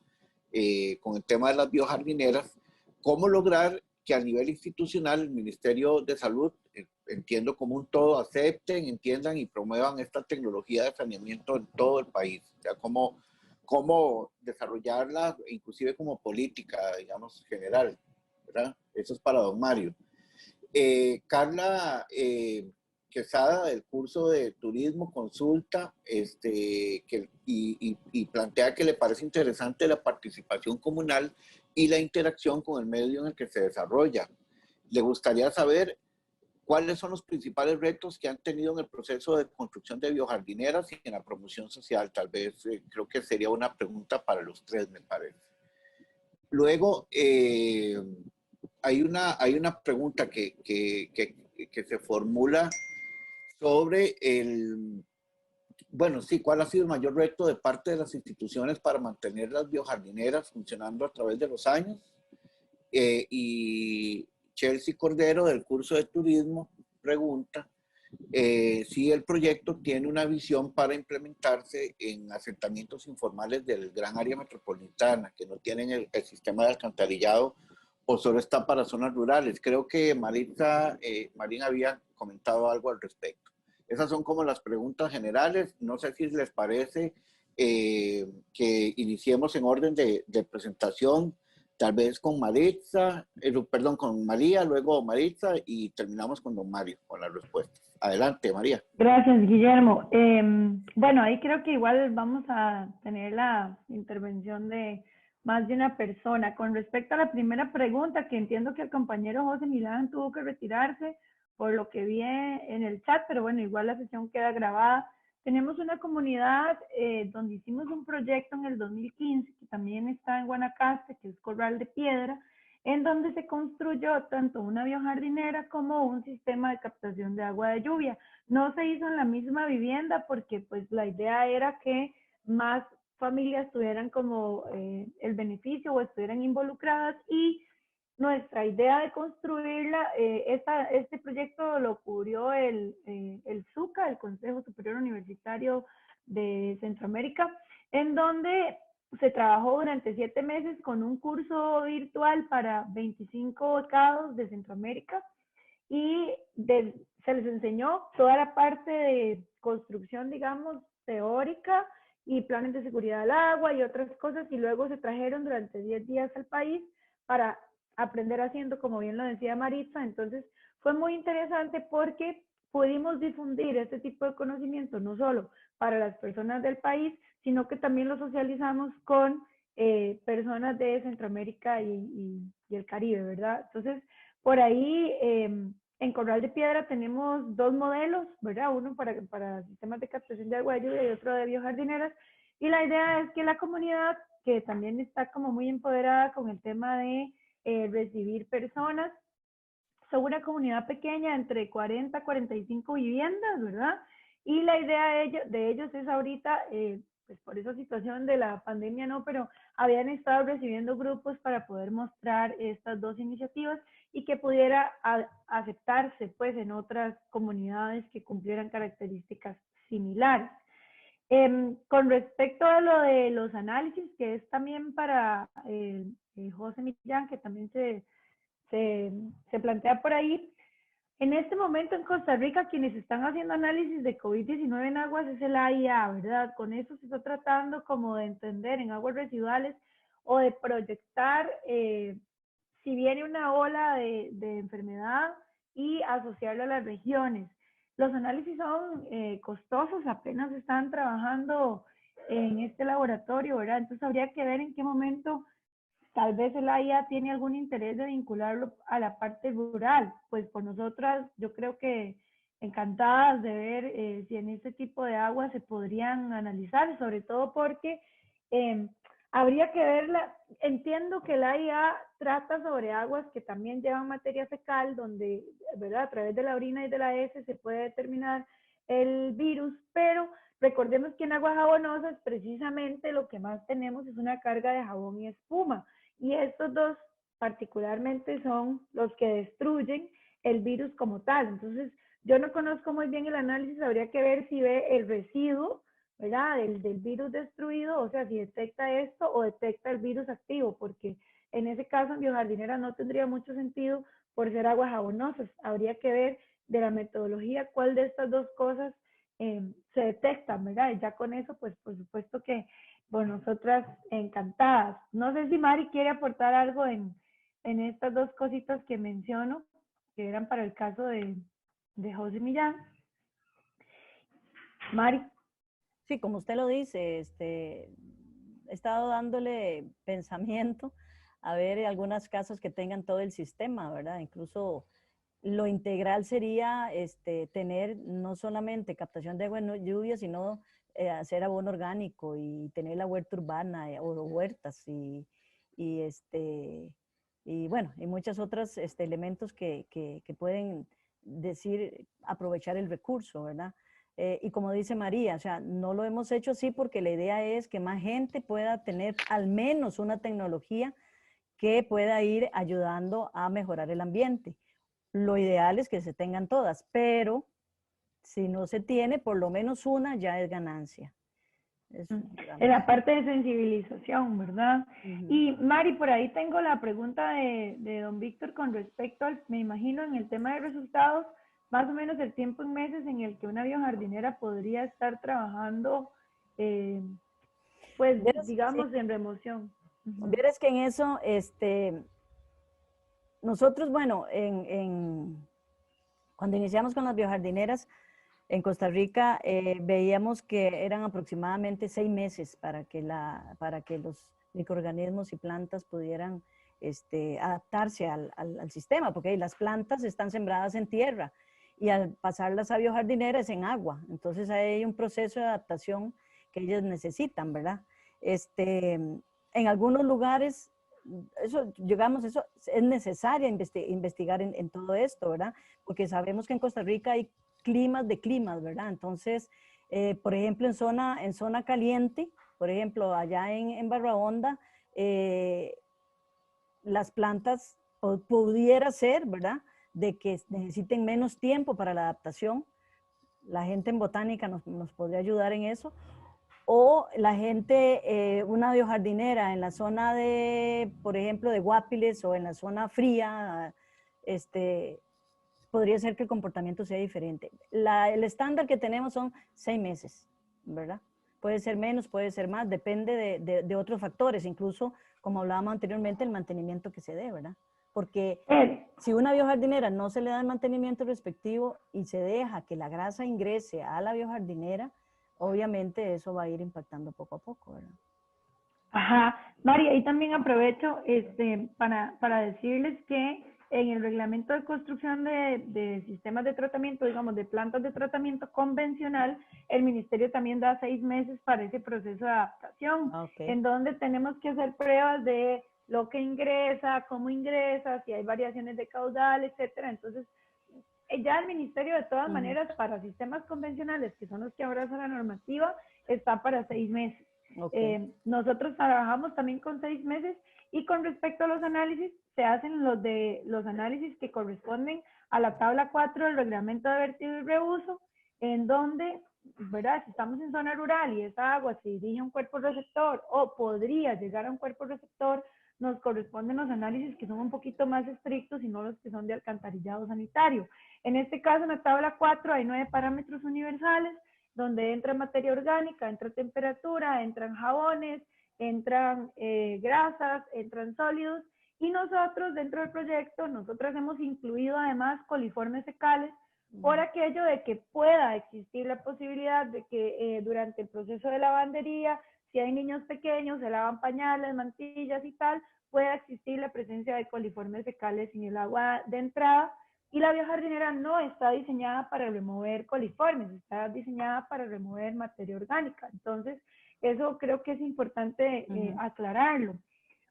con el tema de las biojardineras, ¿cómo lograr que a nivel institucional el Ministerio de Salud, entiendo como un todo, acepten, entiendan y promuevan esta tecnología de saneamiento en todo el país? Ya cómo desarrollarla, inclusive como política, digamos, general, ¿verdad? Eso es para don Mario. Carla Quesada, del curso de Turismo, consulta y plantea que le parece interesante la participación comunal y la interacción con el medio en el que se desarrolla. Le gustaría saber cuáles son los principales retos que han tenido en el proceso de construcción de biojardineras y en la promoción social. Tal vez creo que sería una pregunta para los tres, me parece. Luego, hay una pregunta que se formula sobre ¿cuál ha sido el mayor reto de parte de las instituciones para mantener las biojardineras funcionando a través de los años? Y Chelsea Cordero, del curso de turismo, pregunta si el proyecto tiene una visión para implementarse en asentamientos informales del gran área metropolitana, que no tienen el sistema de alcantarillado o solo está para zonas rurales. Creo que Marín había comentado algo al respecto. Esas son como las preguntas generales. No sé si les parece que iniciemos en orden de presentación, tal vez con con María, luego Maritza, y terminamos con don Mario, con las respuestas. Adelante, María. Gracias, Guillermo. Bueno, ahí creo que igual vamos a tener la intervención de más de una persona. Con respecto a la primera pregunta, que entiendo que el compañero José Milán tuvo que retirarse por lo que vi en el chat, pero bueno, igual la sesión queda grabada. Tenemos una comunidad donde hicimos un proyecto en el 2015, que también está en Guanacaste, que es Corral de Piedra, en donde se construyó tanto una biojardinera como un sistema de captación de agua de lluvia. No se hizo en la misma vivienda porque pues la idea era que más familias tuvieran como el beneficio o estuvieran involucradas, y nuestra idea de construirla, este proyecto lo cubrió el SUCA, el Consejo Superior Universitario de Centroamérica, en donde se trabajó durante 7 meses con un curso virtual para 25 becados de Centroamérica, y se les enseñó toda la parte de construcción, digamos, teórica y planes de seguridad del agua y otras cosas, y luego se trajeron durante 10 días al país para aprender haciendo, como bien lo decía Maritza. Entonces fue muy interesante porque pudimos difundir este tipo de conocimiento no solo para las personas del país, sino que también lo socializamos con personas de Centroamérica y el Caribe, ¿verdad? Entonces, por ahí en Corral de Piedra tenemos 2 modelos, ¿verdad? Uno para sistemas de captación de agua de lluvia y otro de biojardineras. Y la idea es que la comunidad, que también está como muy empoderada con el tema de recibir personas, son una comunidad pequeña, entre 40 a 45 viviendas, ¿verdad? Y la idea de ellos es ahorita, pues por esa situación de la pandemia no, pero habían estado recibiendo grupos para poder mostrar estas 2 iniciativas y que pudiera aceptarse pues en otras comunidades que cumplieran características similares. Con respecto a lo de los análisis, que es también para José Millán, que también se plantea por ahí, en este momento en Costa Rica quienes están haciendo análisis de COVID-19 en aguas es el AIA, ¿verdad? Con eso se está tratando como de entender en aguas residuales o de proyectar si viene una ola de enfermedad y asociarla a las regiones. Los análisis son costosos, apenas están trabajando en este laboratorio, ¿verdad? Entonces habría que ver en qué momento tal vez el AIA tiene algún interés de vincularlo a la parte rural. Pues por nosotras, yo creo que encantadas de ver si en este tipo de aguas se podrían analizar, sobre todo porque habría que verla. Entiendo que el AIA trata sobre aguas que también llevan materia fecal, donde, ¿verdad?, a través de la orina y de la heces se puede determinar el virus, pero recordemos que en aguas jabonosas precisamente lo que más tenemos es una carga de jabón y espuma, y estos 2 particularmente son los que destruyen el virus como tal. Entonces yo no conozco muy bien el análisis, habría que ver si ve el residuo, ¿verdad?, del virus destruido, o sea, si detecta esto o detecta el virus activo, porque en ese caso en biojardinera no tendría mucho sentido por ser aguas jabonosas. Habría que ver de la metodología cuál de estas 2 cosas se detectan, ¿verdad? Y ya con eso, pues por supuesto que por nosotras encantadas. No sé si Mari quiere aportar algo en estas 2 cositas que menciono, que eran para el caso de José Millán. Mari. Sí, como usted lo dice, he estado dándole pensamiento a ver algunas casas que tengan todo el sistema, ¿verdad? Incluso lo integral sería tener no solamente captación de agua en lluvia, sino hacer abono orgánico y tener la huerta urbana o huertas y bueno, y muchos otros elementos que pueden decir aprovechar el recurso, ¿verdad? Y como dice María, o sea, no lo hemos hecho así porque la idea es que más gente pueda tener al menos una tecnología que pueda ir ayudando a mejorar el ambiente. Lo ideal es que se tengan todas, pero si no se tiene, por lo menos una ya es ganancia. Eso, en la parte de sensibilización, ¿verdad? Y Mari, por ahí tengo la pregunta de don Víctor con respecto al, me imagino, en el tema de resultados, más o menos el tiempo en meses en el que una biojardinera podría estar trabajando, pues, digamos, en remoción. Verás que en eso, nosotros, bueno, cuando iniciamos con las biojardineras, en Costa Rica veíamos que eran aproximadamente 6 meses para que los microorganismos y plantas pudieran adaptarse al sistema, porque las plantas están sembradas en tierra y al pasarlas a biojardineras en agua. Entonces hay un proceso de adaptación que ellas necesitan, ¿verdad? En algunos lugares, eso es necesario investigar en todo esto, ¿verdad? Porque sabemos que en Costa Rica hay climas de climas, ¿verdad? Entonces, por ejemplo, en zona caliente, por ejemplo, allá en Barra Honda, las plantas pudiera ser, ¿verdad? De que necesiten menos tiempo para la adaptación. La gente en botánica nos podría ayudar en eso. O la gente, una biojardinera en la zona de, por ejemplo, de Guapiles o en la zona fría, podría ser que el comportamiento sea diferente. El estándar que tenemos son 6 meses, ¿verdad? Puede ser menos, puede ser más, depende de otros factores, incluso, como hablábamos anteriormente, el mantenimiento que se dé, ¿verdad? Porque si una biojardinera no se le da el mantenimiento respectivo y se deja que la grasa ingrese a la biojardinera, obviamente eso va a ir impactando poco a poco, ¿verdad? Ajá. María, y también aprovecho para decirles que en el reglamento de construcción de sistemas de tratamiento, digamos, de plantas de tratamiento convencional, el ministerio también da 6 meses para ese proceso de adaptación, en donde tenemos que hacer pruebas de lo que ingresa, cómo ingresa, si hay variaciones de caudal, etcétera. Entonces, ya el ministerio, de todas maneras, para sistemas convencionales, que son los que abrazan la normativa, está para 6 meses. Nosotros trabajamos también con 6 meses, y con respecto a los análisis, se hacen los análisis que corresponden a la tabla 4 del reglamento de vertido y reuso, en donde, ¿verdad? Si estamos en zona rural y esa agua se dirige a un cuerpo receptor o podría llegar a un cuerpo receptor, nos corresponden los análisis que son un poquito más estrictos y no los que son de alcantarillado sanitario. En este caso, en la tabla 4 hay 9 parámetros universales, donde entra materia orgánica, entra temperatura, entran jabones, entran grasas, entran sólidos, y nosotros dentro del proyecto, nosotros hemos incluido además coliformes fecales, por aquello de que pueda existir la posibilidad de que durante el proceso de lavandería, si hay niños pequeños, se lavan pañales, mantillas y tal, pueda existir la presencia de coliformes fecales en el agua de entrada. Y la biojardinera no está diseñada para remover coliformes, está diseñada para remover materia orgánica. Entonces, eso creo que es importante aclararlo.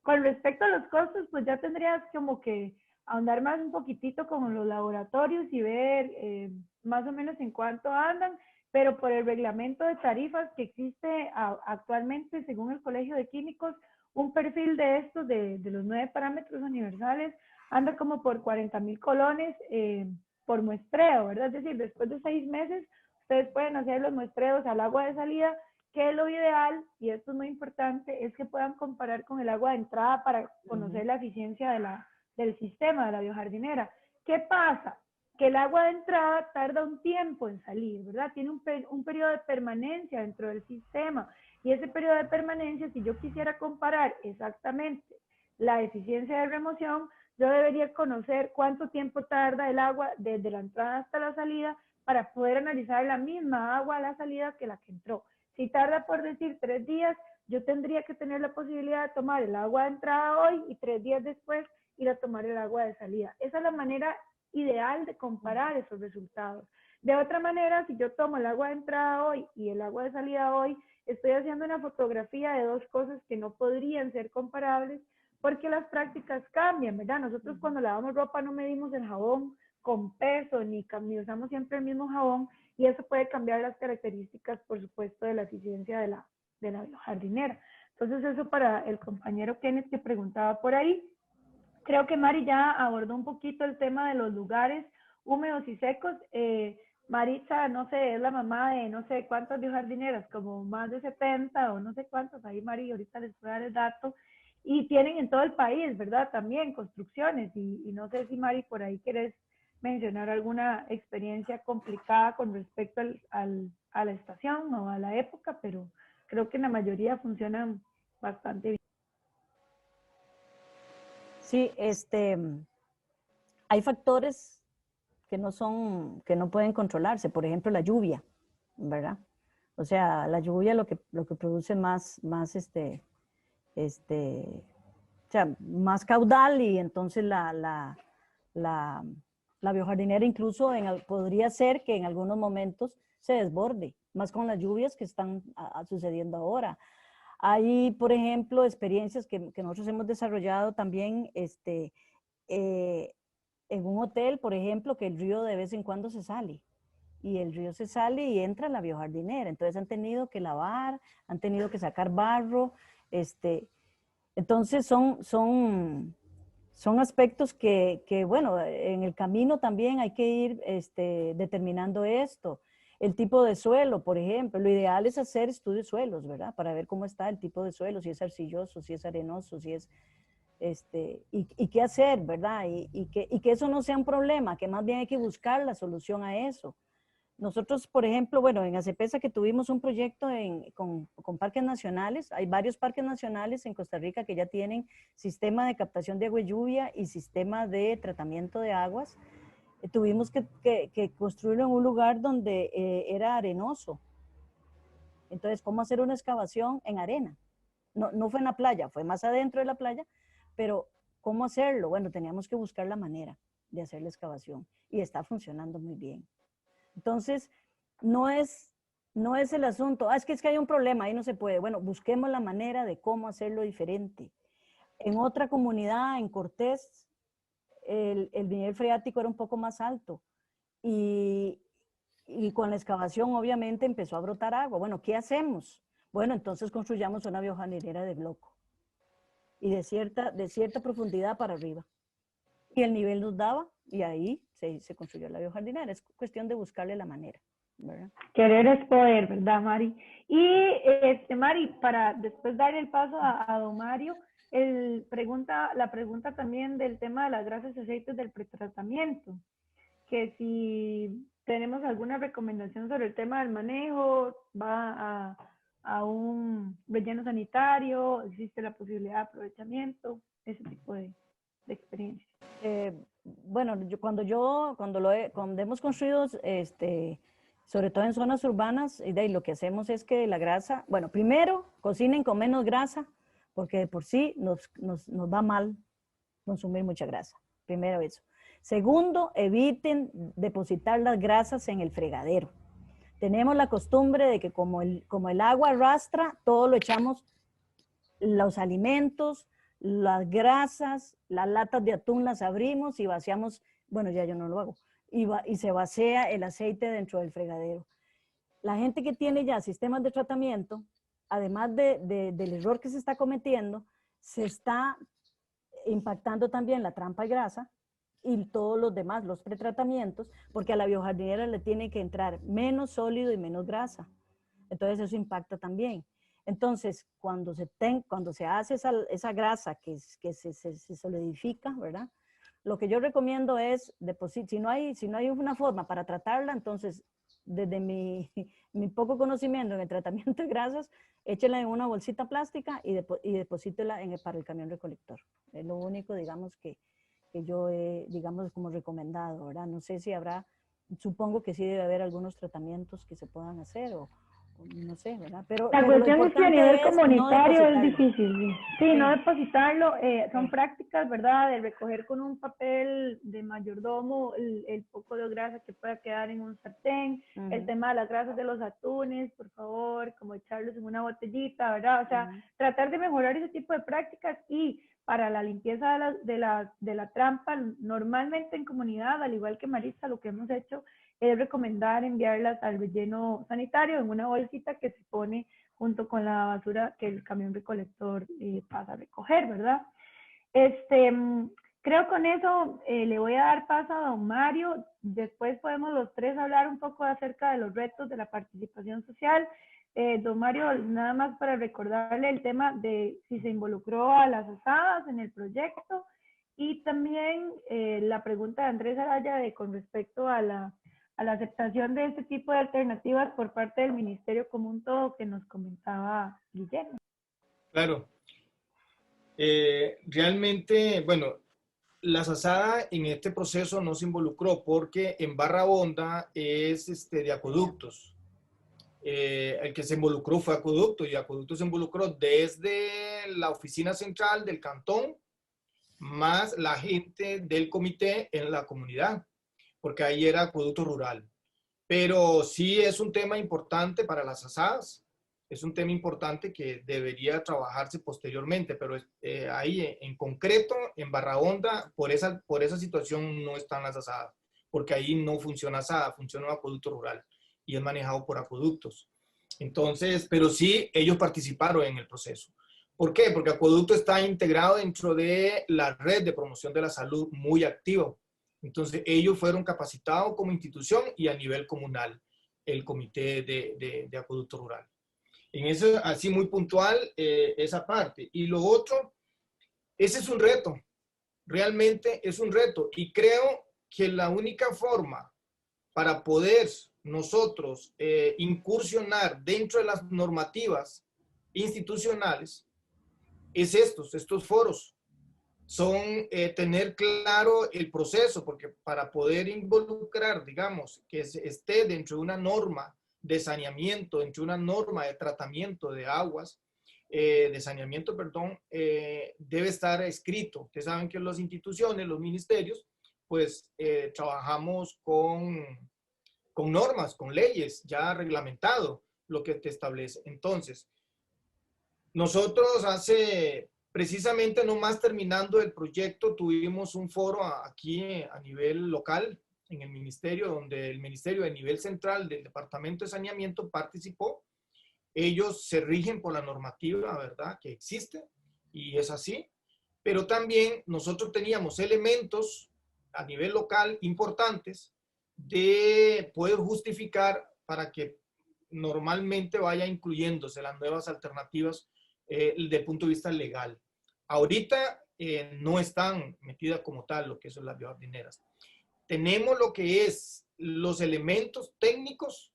Con respecto a los costos, pues ya tendrías como que ahondar más un poquitito con los laboratorios y ver más o menos en cuánto andan, pero por el reglamento de tarifas que existe actualmente, según el Colegio de Químicos, un perfil de estos, de los 9 parámetros universales, anda como por 40,000 colones por muestreo, ¿verdad? Es decir, después de 6 meses, ustedes pueden hacer los muestreos al agua de salida, que lo ideal, y esto es muy importante, es que puedan comparar con el agua de entrada para conocer la eficiencia del sistema de la biojardinera. ¿Qué pasa? Que el agua de entrada tarda un tiempo en salir, ¿verdad? Tiene un periodo de permanencia dentro del sistema, y ese periodo de permanencia, si yo quisiera comparar exactamente la eficiencia de remoción, yo debería conocer cuánto tiempo tarda el agua desde la entrada hasta la salida para poder analizar la misma agua a la salida que la que entró. Si tarda, por decir, 3 días, yo tendría que tener la posibilidad de tomar el agua de entrada hoy y 3 días después ir a tomar el agua de salida. Esa es la manera ideal de comparar esos resultados. De otra manera, si yo tomo el agua de entrada hoy y el agua de salida hoy, estoy haciendo una fotografía de 2 cosas que no podrían ser comparables porque las prácticas cambian, ¿verdad? Nosotros cuando lavamos ropa no medimos el jabón con peso, ni usamos siempre el mismo jabón, y eso puede cambiar las características, por supuesto, de la eficiencia de la biojardinera. Entonces, eso para el compañero Kenneth que preguntaba por ahí. creo que Mari ya abordó un poquito el tema de los lugares húmedos y secos. Maritza, no sé, es la mamá de no sé cuántas biojardineras, como más de 70 o no sé cuántos, ahí Mari, ahorita les voy a dar el dato, y tienen en todo el país, ¿verdad? También construcciones, y no sé si Mari por ahí querés mencionar alguna experiencia complicada con respecto a la estación o a la época, pero creo que en la mayoría funcionan bastante bien. Sí, hay factores que no pueden controlarse, por ejemplo, la lluvia, ¿verdad? O sea, la lluvia lo que produce más más caudal, y entonces la biojardinera incluso podría ser que en algunos momentos se desborde, más con las lluvias que están sucediendo ahora. Hay, por ejemplo, experiencias que nosotros hemos desarrollado también en un hotel, por ejemplo, que el río de vez en cuando se sale. Y el río se sale y entra en la biojardinera. Entonces han tenido que lavar, han tenido que sacar barro. Entonces son aspectos que, bueno, en el camino también hay que ir determinando esto. El tipo de suelo, por ejemplo, lo ideal es hacer estudios de suelos, ¿verdad? Para ver cómo está el tipo de suelo, si es arcilloso, si es arenoso, si es, y qué hacer, ¿verdad? Y que eso no sea un problema, que más bien hay que buscar la solución a eso. Nosotros, por ejemplo, bueno, en ACPESA que tuvimos un proyecto con parques nacionales, hay varios parques nacionales en Costa Rica que ya tienen sistema de captación de agua y lluvia y sistema de tratamiento de aguas. Tuvimos que construirlo en un lugar donde era arenoso. Entonces, ¿cómo hacer una excavación en arena? No fue en la playa, fue más adentro de la playa, pero ¿cómo hacerlo? Bueno, teníamos que buscar la manera de hacer la excavación y está funcionando muy bien. Entonces, no es el asunto, es que hay un problema, ahí no se puede. Bueno, busquemos la manera de cómo hacerlo diferente. En otra comunidad, en Cortés, el nivel freático era un poco más alto y con la excavación obviamente empezó a brotar agua. Bueno, ¿qué hacemos? Bueno, entonces construyamos una biojardinera de bloco y de cierta profundidad para arriba. Y el nivel nos daba y ahí se construyó la biojardinera. Es cuestión de buscarle la manera, ¿verdad? Querer es poder, ¿verdad, Mari? Y Mari, para después dar el paso a don Mario, la pregunta también del tema de las grasas y aceites del pretratamiento, que si tenemos alguna recomendación sobre el tema del manejo, va a un relleno sanitario, existe la posibilidad de aprovechamiento, ese tipo de experiencias. Bueno, cuando hemos construido, sobre todo en zonas urbanas, lo que hacemos es que la grasa, bueno, primero cocinen con menos grasa, porque de por sí nos va mal consumir mucha grasa. Primero eso. Segundo, eviten depositar las grasas en el fregadero. Tenemos la costumbre de que como el agua arrastra, todo lo echamos, los alimentos, las grasas, las latas de atún las abrimos y vaciamos, bueno, ya yo no lo hago, y se vacía el aceite dentro del fregadero. La gente que tiene ya sistemas de tratamiento, además del error que se está cometiendo, se está impactando también la trampa y grasa y todos los demás, los pretratamientos, porque a la biojardinera le tiene que entrar menos sólido y menos grasa. Entonces eso impacta también. Entonces, cuando se hace esa grasa que se solidifica, ¿verdad? Lo que yo recomiendo es, si no hay una forma para tratarla, entonces, desde mi poco conocimiento en el tratamiento de grasas, échela en una bolsita plástica y deposítela para el camión recolector. Es lo único, digamos, que yo he, digamos, como recomendado, ¿verdad? No sé si habrá, supongo que sí debe haber algunos tratamientos que se puedan hacer o no sé, ¿verdad? Pero la cuestión es que a nivel comunitario no es difícil. Sí, no depositarlo. Son prácticas, ¿verdad? De recoger con un papel de mayordomo el poco de grasa que pueda quedar en un sartén. El tema de las grasas de los atunes, por favor, como echarlos en una botellita, ¿verdad? O sea, tratar de mejorar ese tipo de prácticas. Y para la limpieza de la trampa, normalmente en comunidad, al igual que Maritza, lo que hemos hecho es recomendar enviarlas al relleno sanitario en una bolsita que se pone junto con la basura que el camión recolector pasa a recoger, ¿verdad? Creo con eso le voy a dar paso a don Mario. Después podemos los tres hablar un poco acerca de los retos de la participación social. Don Mario, nada más para recordarle el tema de si se involucró a las asadas en el proyecto y también la pregunta de Andrés Araya con respecto a la aceptación de este tipo de alternativas por parte del Ministerio como un todo que nos comentaba Guillermo. Claro. Realmente, bueno, la SASADA en este proceso no se involucró porque en Barra Honda es de acueductos. El que se involucró fue Acueducto y Acueducto se involucró desde la oficina central del cantón más la gente del comité en la comunidad, porque ahí era Acueducto Rural. Pero sí es un tema importante para las asadas, es un tema importante que debería trabajarse posteriormente, pero ahí en concreto, en Barra Honda, por esa situación no están las asadas, porque ahí no funciona asada, funciona un acueducto rural y es manejado por acueductos. Entonces, pero sí, ellos participaron en el proceso. ¿Por qué? Porque Acueducto está integrado dentro de la red de promoción de la salud muy activo. Entonces, ellos fueron capacitados como institución y a nivel comunal, el comité de Acueducto Rural. En eso, así muy puntual, esa parte. Y lo otro, ese es un reto, realmente es un reto. Y creo que la única forma para poder nosotros incursionar dentro de las normativas institucionales es estos foros. Son tener claro el proceso, porque para poder involucrar, digamos, que esté dentro de una norma de saneamiento, dentro de una norma de tratamiento de aguas, de saneamiento, perdón, debe estar escrito. Ustedes saben que las instituciones, los ministerios, pues trabajamos con normas, con leyes, ya reglamentado lo que te establece. Entonces, nosotros precisamente nomás terminando el proyecto, tuvimos un foro aquí a nivel local, en el ministerio, donde el ministerio de nivel central del Departamento de Saneamiento participó. Ellos se rigen por la normativa, ¿verdad?, que existe, y es así. Pero también nosotros teníamos elementos a nivel local importantes de poder justificar para que normalmente vaya incluyéndose las nuevas alternativas desde el punto de vista legal. Ahorita no están metidas como tal lo que son las biojardineras. Tenemos lo que es los elementos técnicos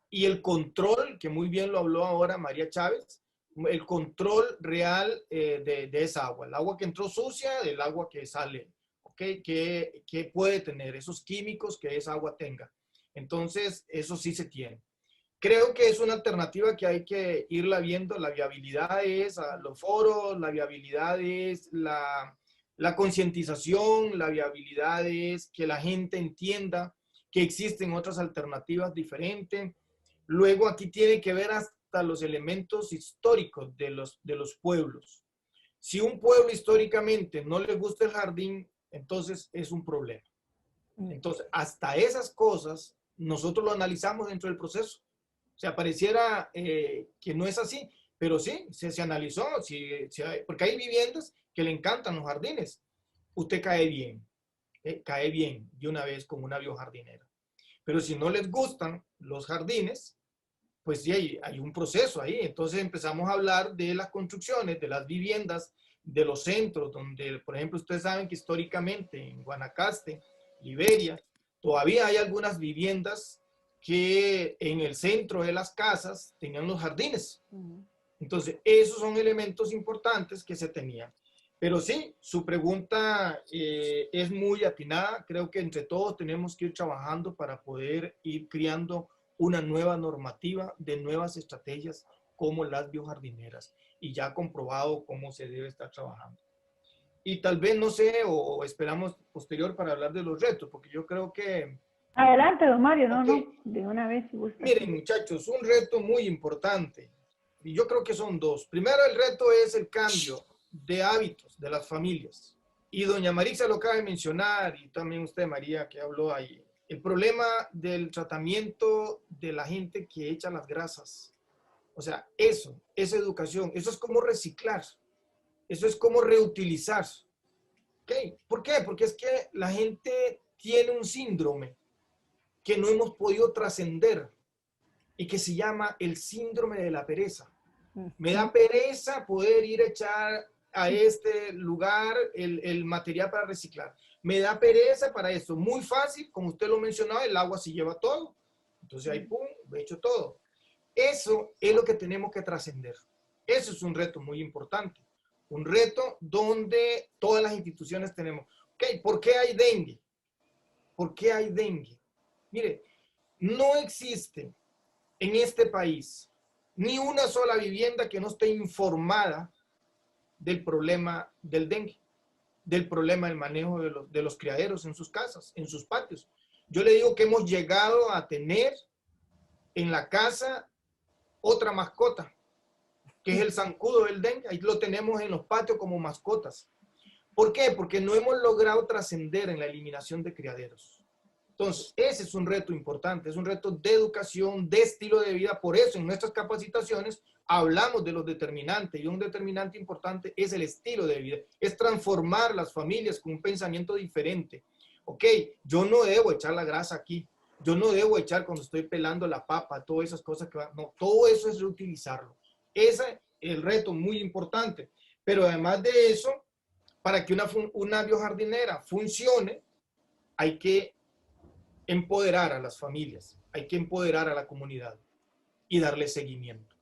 y el control, que muy bien lo habló ahora María Chávez, el control real de esa agua, el agua que entró sucia, del agua que sale, ¿okay? Que puede tener esos químicos que esa agua tenga. Entonces, eso sí se tiene. Creo que es una alternativa que hay que irla viendo. La viabilidad es los foros, la viabilidad es la concientización, la viabilidad es que la gente entienda que existen otras alternativas diferentes. Luego aquí tiene que ver hasta los elementos históricos de los pueblos. Si un pueblo históricamente no le gusta el jardín, entonces es un problema. Entonces, hasta esas cosas nosotros lo analizamos dentro del proceso. O sea, pareciera que no es así, pero sí, se analizó, porque hay viviendas que le encantan los jardines. Usted cae bien de una vez como una biojardinera. Pero si no les gustan los jardines, pues sí, hay un proceso ahí. Entonces empezamos a hablar de las construcciones, de las viviendas, de los centros, donde, por ejemplo, ustedes saben que históricamente en Guanacaste, Liberia, todavía hay algunas viviendas que en el centro de las casas tenían los jardines. Entonces, esos son elementos importantes que se tenían. Pero sí, su pregunta es muy atinada. Creo que entre todos tenemos que ir trabajando para poder ir creando una nueva normativa de nuevas estrategias como las biojardineras, y ya comprobado cómo se debe estar trabajando. Y tal vez, no sé, o esperamos posterior para hablar de los retos, porque yo creo que... Adelante, don Mario, no, de una vez si gusta. Miren, muchachos, un reto muy importante, y yo creo que son dos. Primero, el reto es el cambio de hábitos de las familias. Y doña Marisa lo acaba de mencionar, y también usted, María, que habló ahí. El problema del tratamiento de la gente que echa las grasas. O sea, eso es educación. Eso es como reciclar. Eso es como reutilizar. ¿Ok? ¿Por qué? Porque es que la gente tiene un síndrome que no hemos podido trascender y que se llama el síndrome de la pereza. Me da pereza poder ir a echar a este lugar el material para reciclar. Me da pereza para esto. Muy fácil, como usted lo mencionaba, el agua se lleva todo. Entonces ahí, pum, he hecho todo. Eso es lo que tenemos que trascender. Eso es un reto muy importante. Un reto donde todas las instituciones tenemos. Ok, ¿por qué hay dengue? ¿Por qué hay dengue? Mire, no existe en este país ni una sola vivienda que no esté informada del problema del dengue, del problema del manejo de los criaderos en sus casas, en sus patios. Yo le digo que hemos llegado a tener en la casa otra mascota, que es el zancudo del dengue. Ahí lo tenemos en los patios como mascotas. ¿Por qué? Porque no hemos logrado trascender en la eliminación de criaderos. Entonces, ese es un reto importante, es un reto de educación, de estilo de vida. Por eso, en nuestras capacitaciones hablamos de los determinantes, y un determinante importante es el estilo de vida, es transformar las familias con un pensamiento diferente. Ok, yo no debo echar la grasa aquí, yo no debo echar cuando estoy pelando la papa, todas esas cosas que van, no, todo eso es reutilizarlo. Ese es el reto muy importante. Pero además de eso, para que una biojardinera funcione, hay que empoderar a las familias, hay que empoderar a la comunidad y darle seguimiento.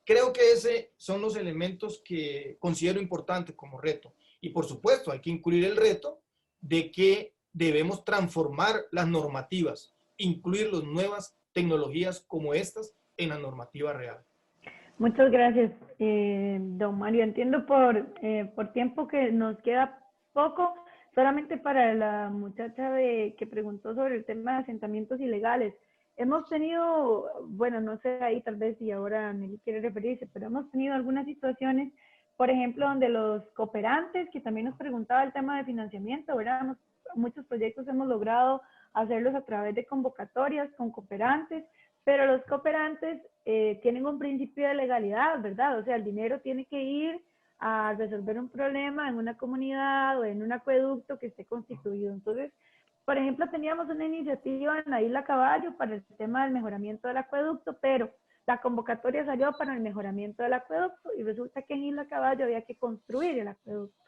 Creo que esos son los elementos que considero importantes como reto. Y por supuesto, hay que incluir el reto de que debemos transformar las normativas, incluir las nuevas tecnologías como estas en la normativa real. Muchas gracias, don Mario. Entiendo por tiempo que nos queda poco. Solamente para la muchacha que preguntó sobre el tema de asentamientos ilegales. Hemos tenido, bueno, no sé ahí tal vez si ahora Nelly quiere referirse, pero hemos tenido algunas situaciones, por ejemplo, donde los cooperantes, que también nos preguntaba el tema de financiamiento, ¿verdad? Muchos proyectos hemos logrado hacerlos a través de convocatorias con cooperantes, pero los cooperantes tienen un principio de legalidad, ¿verdad? O sea, el dinero tiene que ir a resolver un problema en una comunidad o en un acueducto que esté constituido. Entonces, por ejemplo, teníamos una iniciativa en la Isla Caballo para el tema del mejoramiento del acueducto, pero la convocatoria salió para el mejoramiento del acueducto y resulta que en Isla Caballo había que construir el acueducto.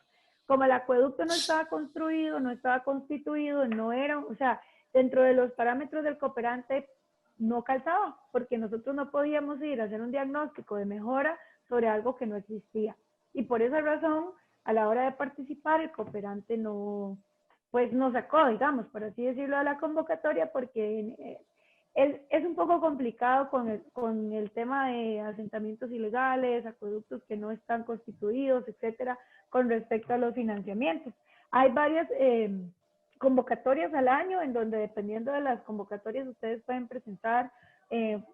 Como el acueducto no estaba construido, no estaba constituido, no era, o sea, dentro de los parámetros del cooperante no calzaba, porque nosotros no podíamos ir a hacer un diagnóstico de mejora sobre algo que no existía. Y por esa razón, a la hora de participar, el cooperante no, pues nos sacó, digamos, por así decirlo, de la convocatoria, porque es un poco complicado con el tema de asentamientos ilegales, acueductos que no están constituidos, etcétera, con respecto a los financiamientos. Hay varias convocatorias al año en donde, dependiendo de las convocatorias, ustedes pueden presentar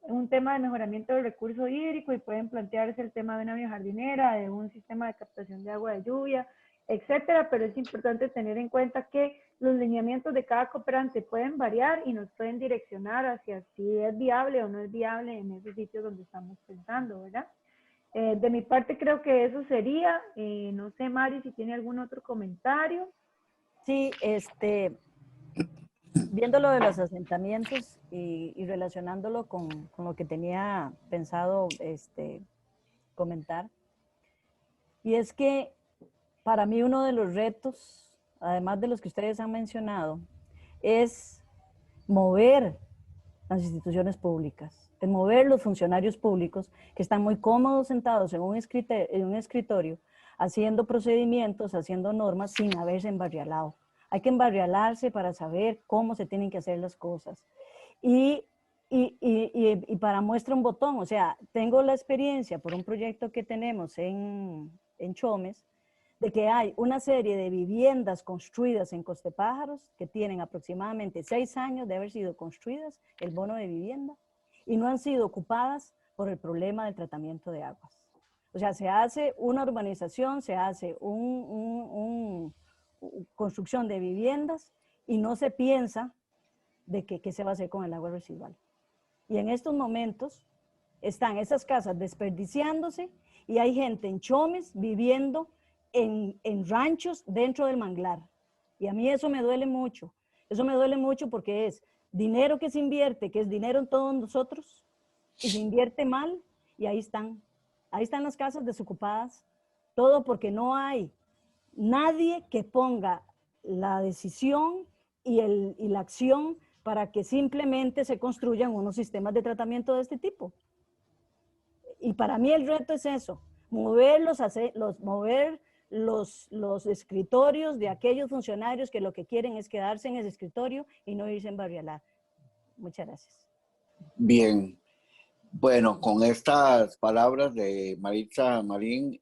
un tema de mejoramiento del recurso hídrico y pueden plantearse el tema de una biojardinera, de un sistema de captación de agua de lluvia, etcétera, pero es importante tener en cuenta que los lineamientos de cada cooperante pueden variar y nos pueden direccionar hacia si es viable o no es viable en esos sitios donde estamos pensando, ¿verdad? De mi parte creo que eso sería. No sé, Mari, si tiene algún otro comentario. Sí, viendo lo de los asentamientos y relacionándolo con lo que tenía pensado comentar, y es que para mí uno de los retos, además de los que ustedes han mencionado, es mover las instituciones públicas, es mover los funcionarios públicos que están muy cómodos sentados en un escritorio haciendo procedimientos, haciendo normas sin haberse embarrialado. Hay que embarrialarse para saber cómo se tienen que hacer las cosas. Y para muestra un botón, o sea, tengo la experiencia por un proyecto que tenemos en Chomes, de que hay una serie de viviendas construidas en Costepájaros que tienen aproximadamente 6 años de haber sido construidas, el bono de vivienda, y no han sido ocupadas por el problema del tratamiento de aguas. O sea, se hace una urbanización, se hace construcción de viviendas y no se piensa de qué se va a hacer con el agua residual. Y en estos momentos están esas casas desperdiciándose y hay gente en Chomes viviendo en ranchos dentro del manglar. Y a mí eso me duele mucho. Eso me duele mucho porque es dinero que se invierte, que es dinero en todos nosotros, y se invierte mal, y ahí están las casas desocupadas, todo porque no hay nadie que ponga la decisión y la acción para que simplemente se construyan unos sistemas de tratamiento de este tipo. Y para mí el reto es eso, mover los escritorios de aquellos funcionarios que lo que quieren es quedarse en ese escritorio y no irse a embarrialar. Muchas gracias. Bien. Bueno, con estas palabras de Maritza Marín,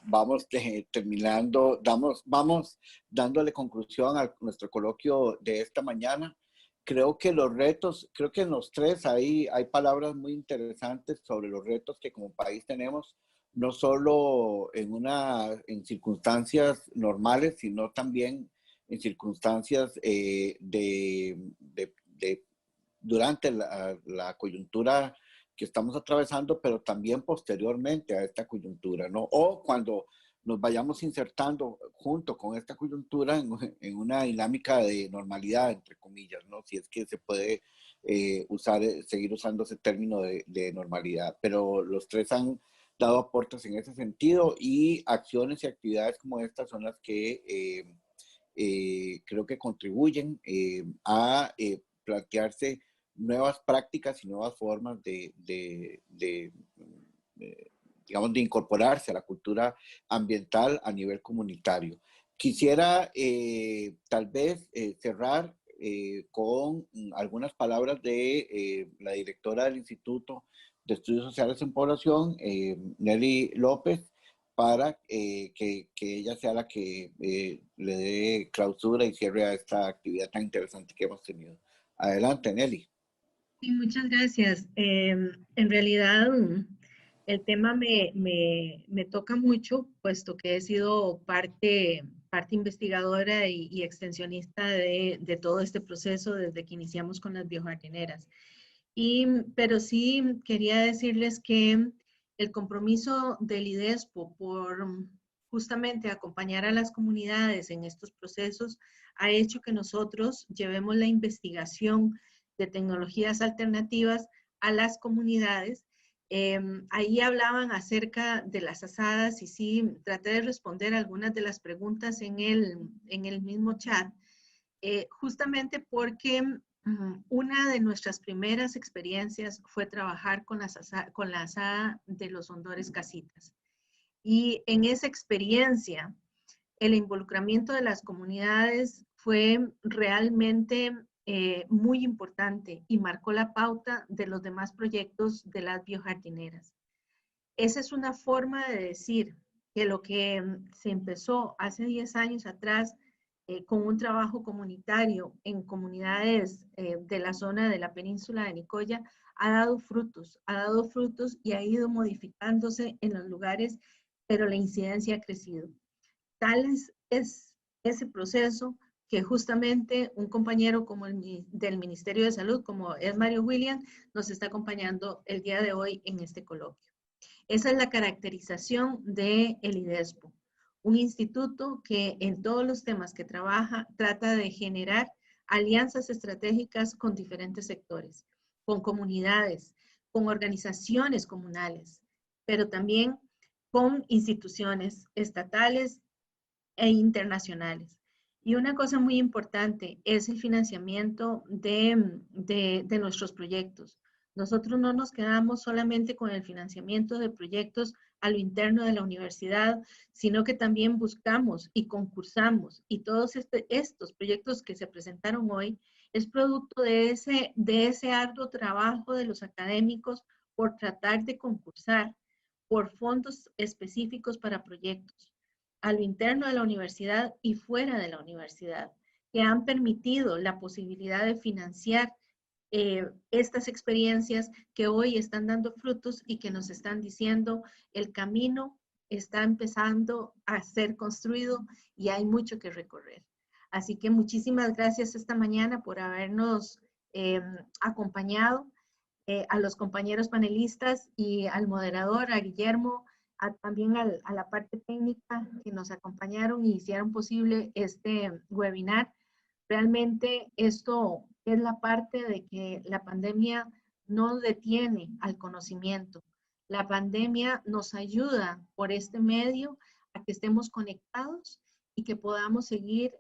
vamos terminando, vamos dándole conclusión a nuestro coloquio de esta mañana. Creo que los retos, creo que en los tres hay palabras muy interesantes sobre los retos que como país tenemos, no solo en circunstancias normales, sino también en circunstancias durante la coyuntura que estamos atravesando, pero también posteriormente a esta coyuntura, ¿no? O cuando nos vayamos insertando junto con esta coyuntura en una dinámica de normalidad, entre comillas, ¿no? Si es que se puede seguir usando ese término de normalidad. Pero los tres han dado aportes en ese sentido y acciones y actividades como estas son las que creo que contribuyen a plantearse nuevas prácticas y nuevas formas digamos, de incorporarse a la cultura ambiental a nivel comunitario. Quisiera tal vez cerrar con algunas palabras de la directora del Instituto de Estudios Sociales en Población, Nelly López, para que ella sea la que le dé clausura y cierre a esta actividad tan interesante que hemos tenido. Adelante, Nelly. Sí, muchas gracias. En realidad, el tema me toca mucho, puesto que he sido parte investigadora y extensionista de todo este proceso desde que iniciamos con las biojardineras. Pero sí quería decirles que el compromiso del IDESPO por justamente acompañar a las comunidades en estos procesos ha hecho que nosotros llevemos la investigación de tecnologías alternativas a las comunidades. Ahí hablaban acerca de las asadas y sí, traté de responder algunas de las preguntas en el mismo chat, justamente porque una de nuestras primeras experiencias fue trabajar con la asada de los hondores casitas. Y en esa experiencia, el involucramiento de las comunidades fue realmente muy importante y marcó la pauta de los demás proyectos de las biojardineras. Esa es una forma de decir que lo que se empezó hace 10 años atrás con un trabajo comunitario en comunidades de la zona de la península de Nicoya ha dado frutos y ha ido modificándose en los lugares, pero la incidencia ha crecido. Tal es ese proceso que justamente un compañero como del Ministerio de Salud, como es Mario William, nos está acompañando el día de hoy en este coloquio. Esa es la caracterización del IDESPO, un instituto que en todos los temas que trabaja trata de generar alianzas estratégicas con diferentes sectores, con comunidades, con organizaciones comunales, pero también con instituciones estatales e internacionales. Y una cosa muy importante es el financiamiento de nuestros proyectos. Nosotros no nos quedamos solamente con el financiamiento de proyectos a lo interno de la universidad, sino que también buscamos y concursamos. Y todos estos proyectos que se presentaron hoy es producto de ese arduo trabajo de los académicos por tratar de concursar por fondos específicos para proyectos a lo interno de la universidad y fuera de la universidad, que han permitido la posibilidad de financiar estas experiencias que hoy están dando frutos y que nos están diciendo el camino está empezando a ser construido y hay mucho que recorrer. Así que muchísimas gracias esta mañana por habernos acompañado, a los compañeros panelistas y al moderador, a Guillermo, también a la parte técnica que nos acompañaron y hicieron posible este webinar. Realmente esto es la parte de que la pandemia no detiene al conocimiento. La pandemia nos ayuda por este medio a que estemos conectados y que podamos seguir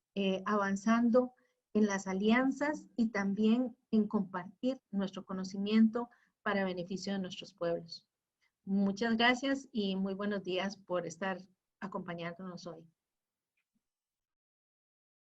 avanzando en las alianzas y también en compartir nuestro conocimiento para beneficio de nuestros pueblos. Muchas gracias y muy buenos días por estar acompañándonos hoy.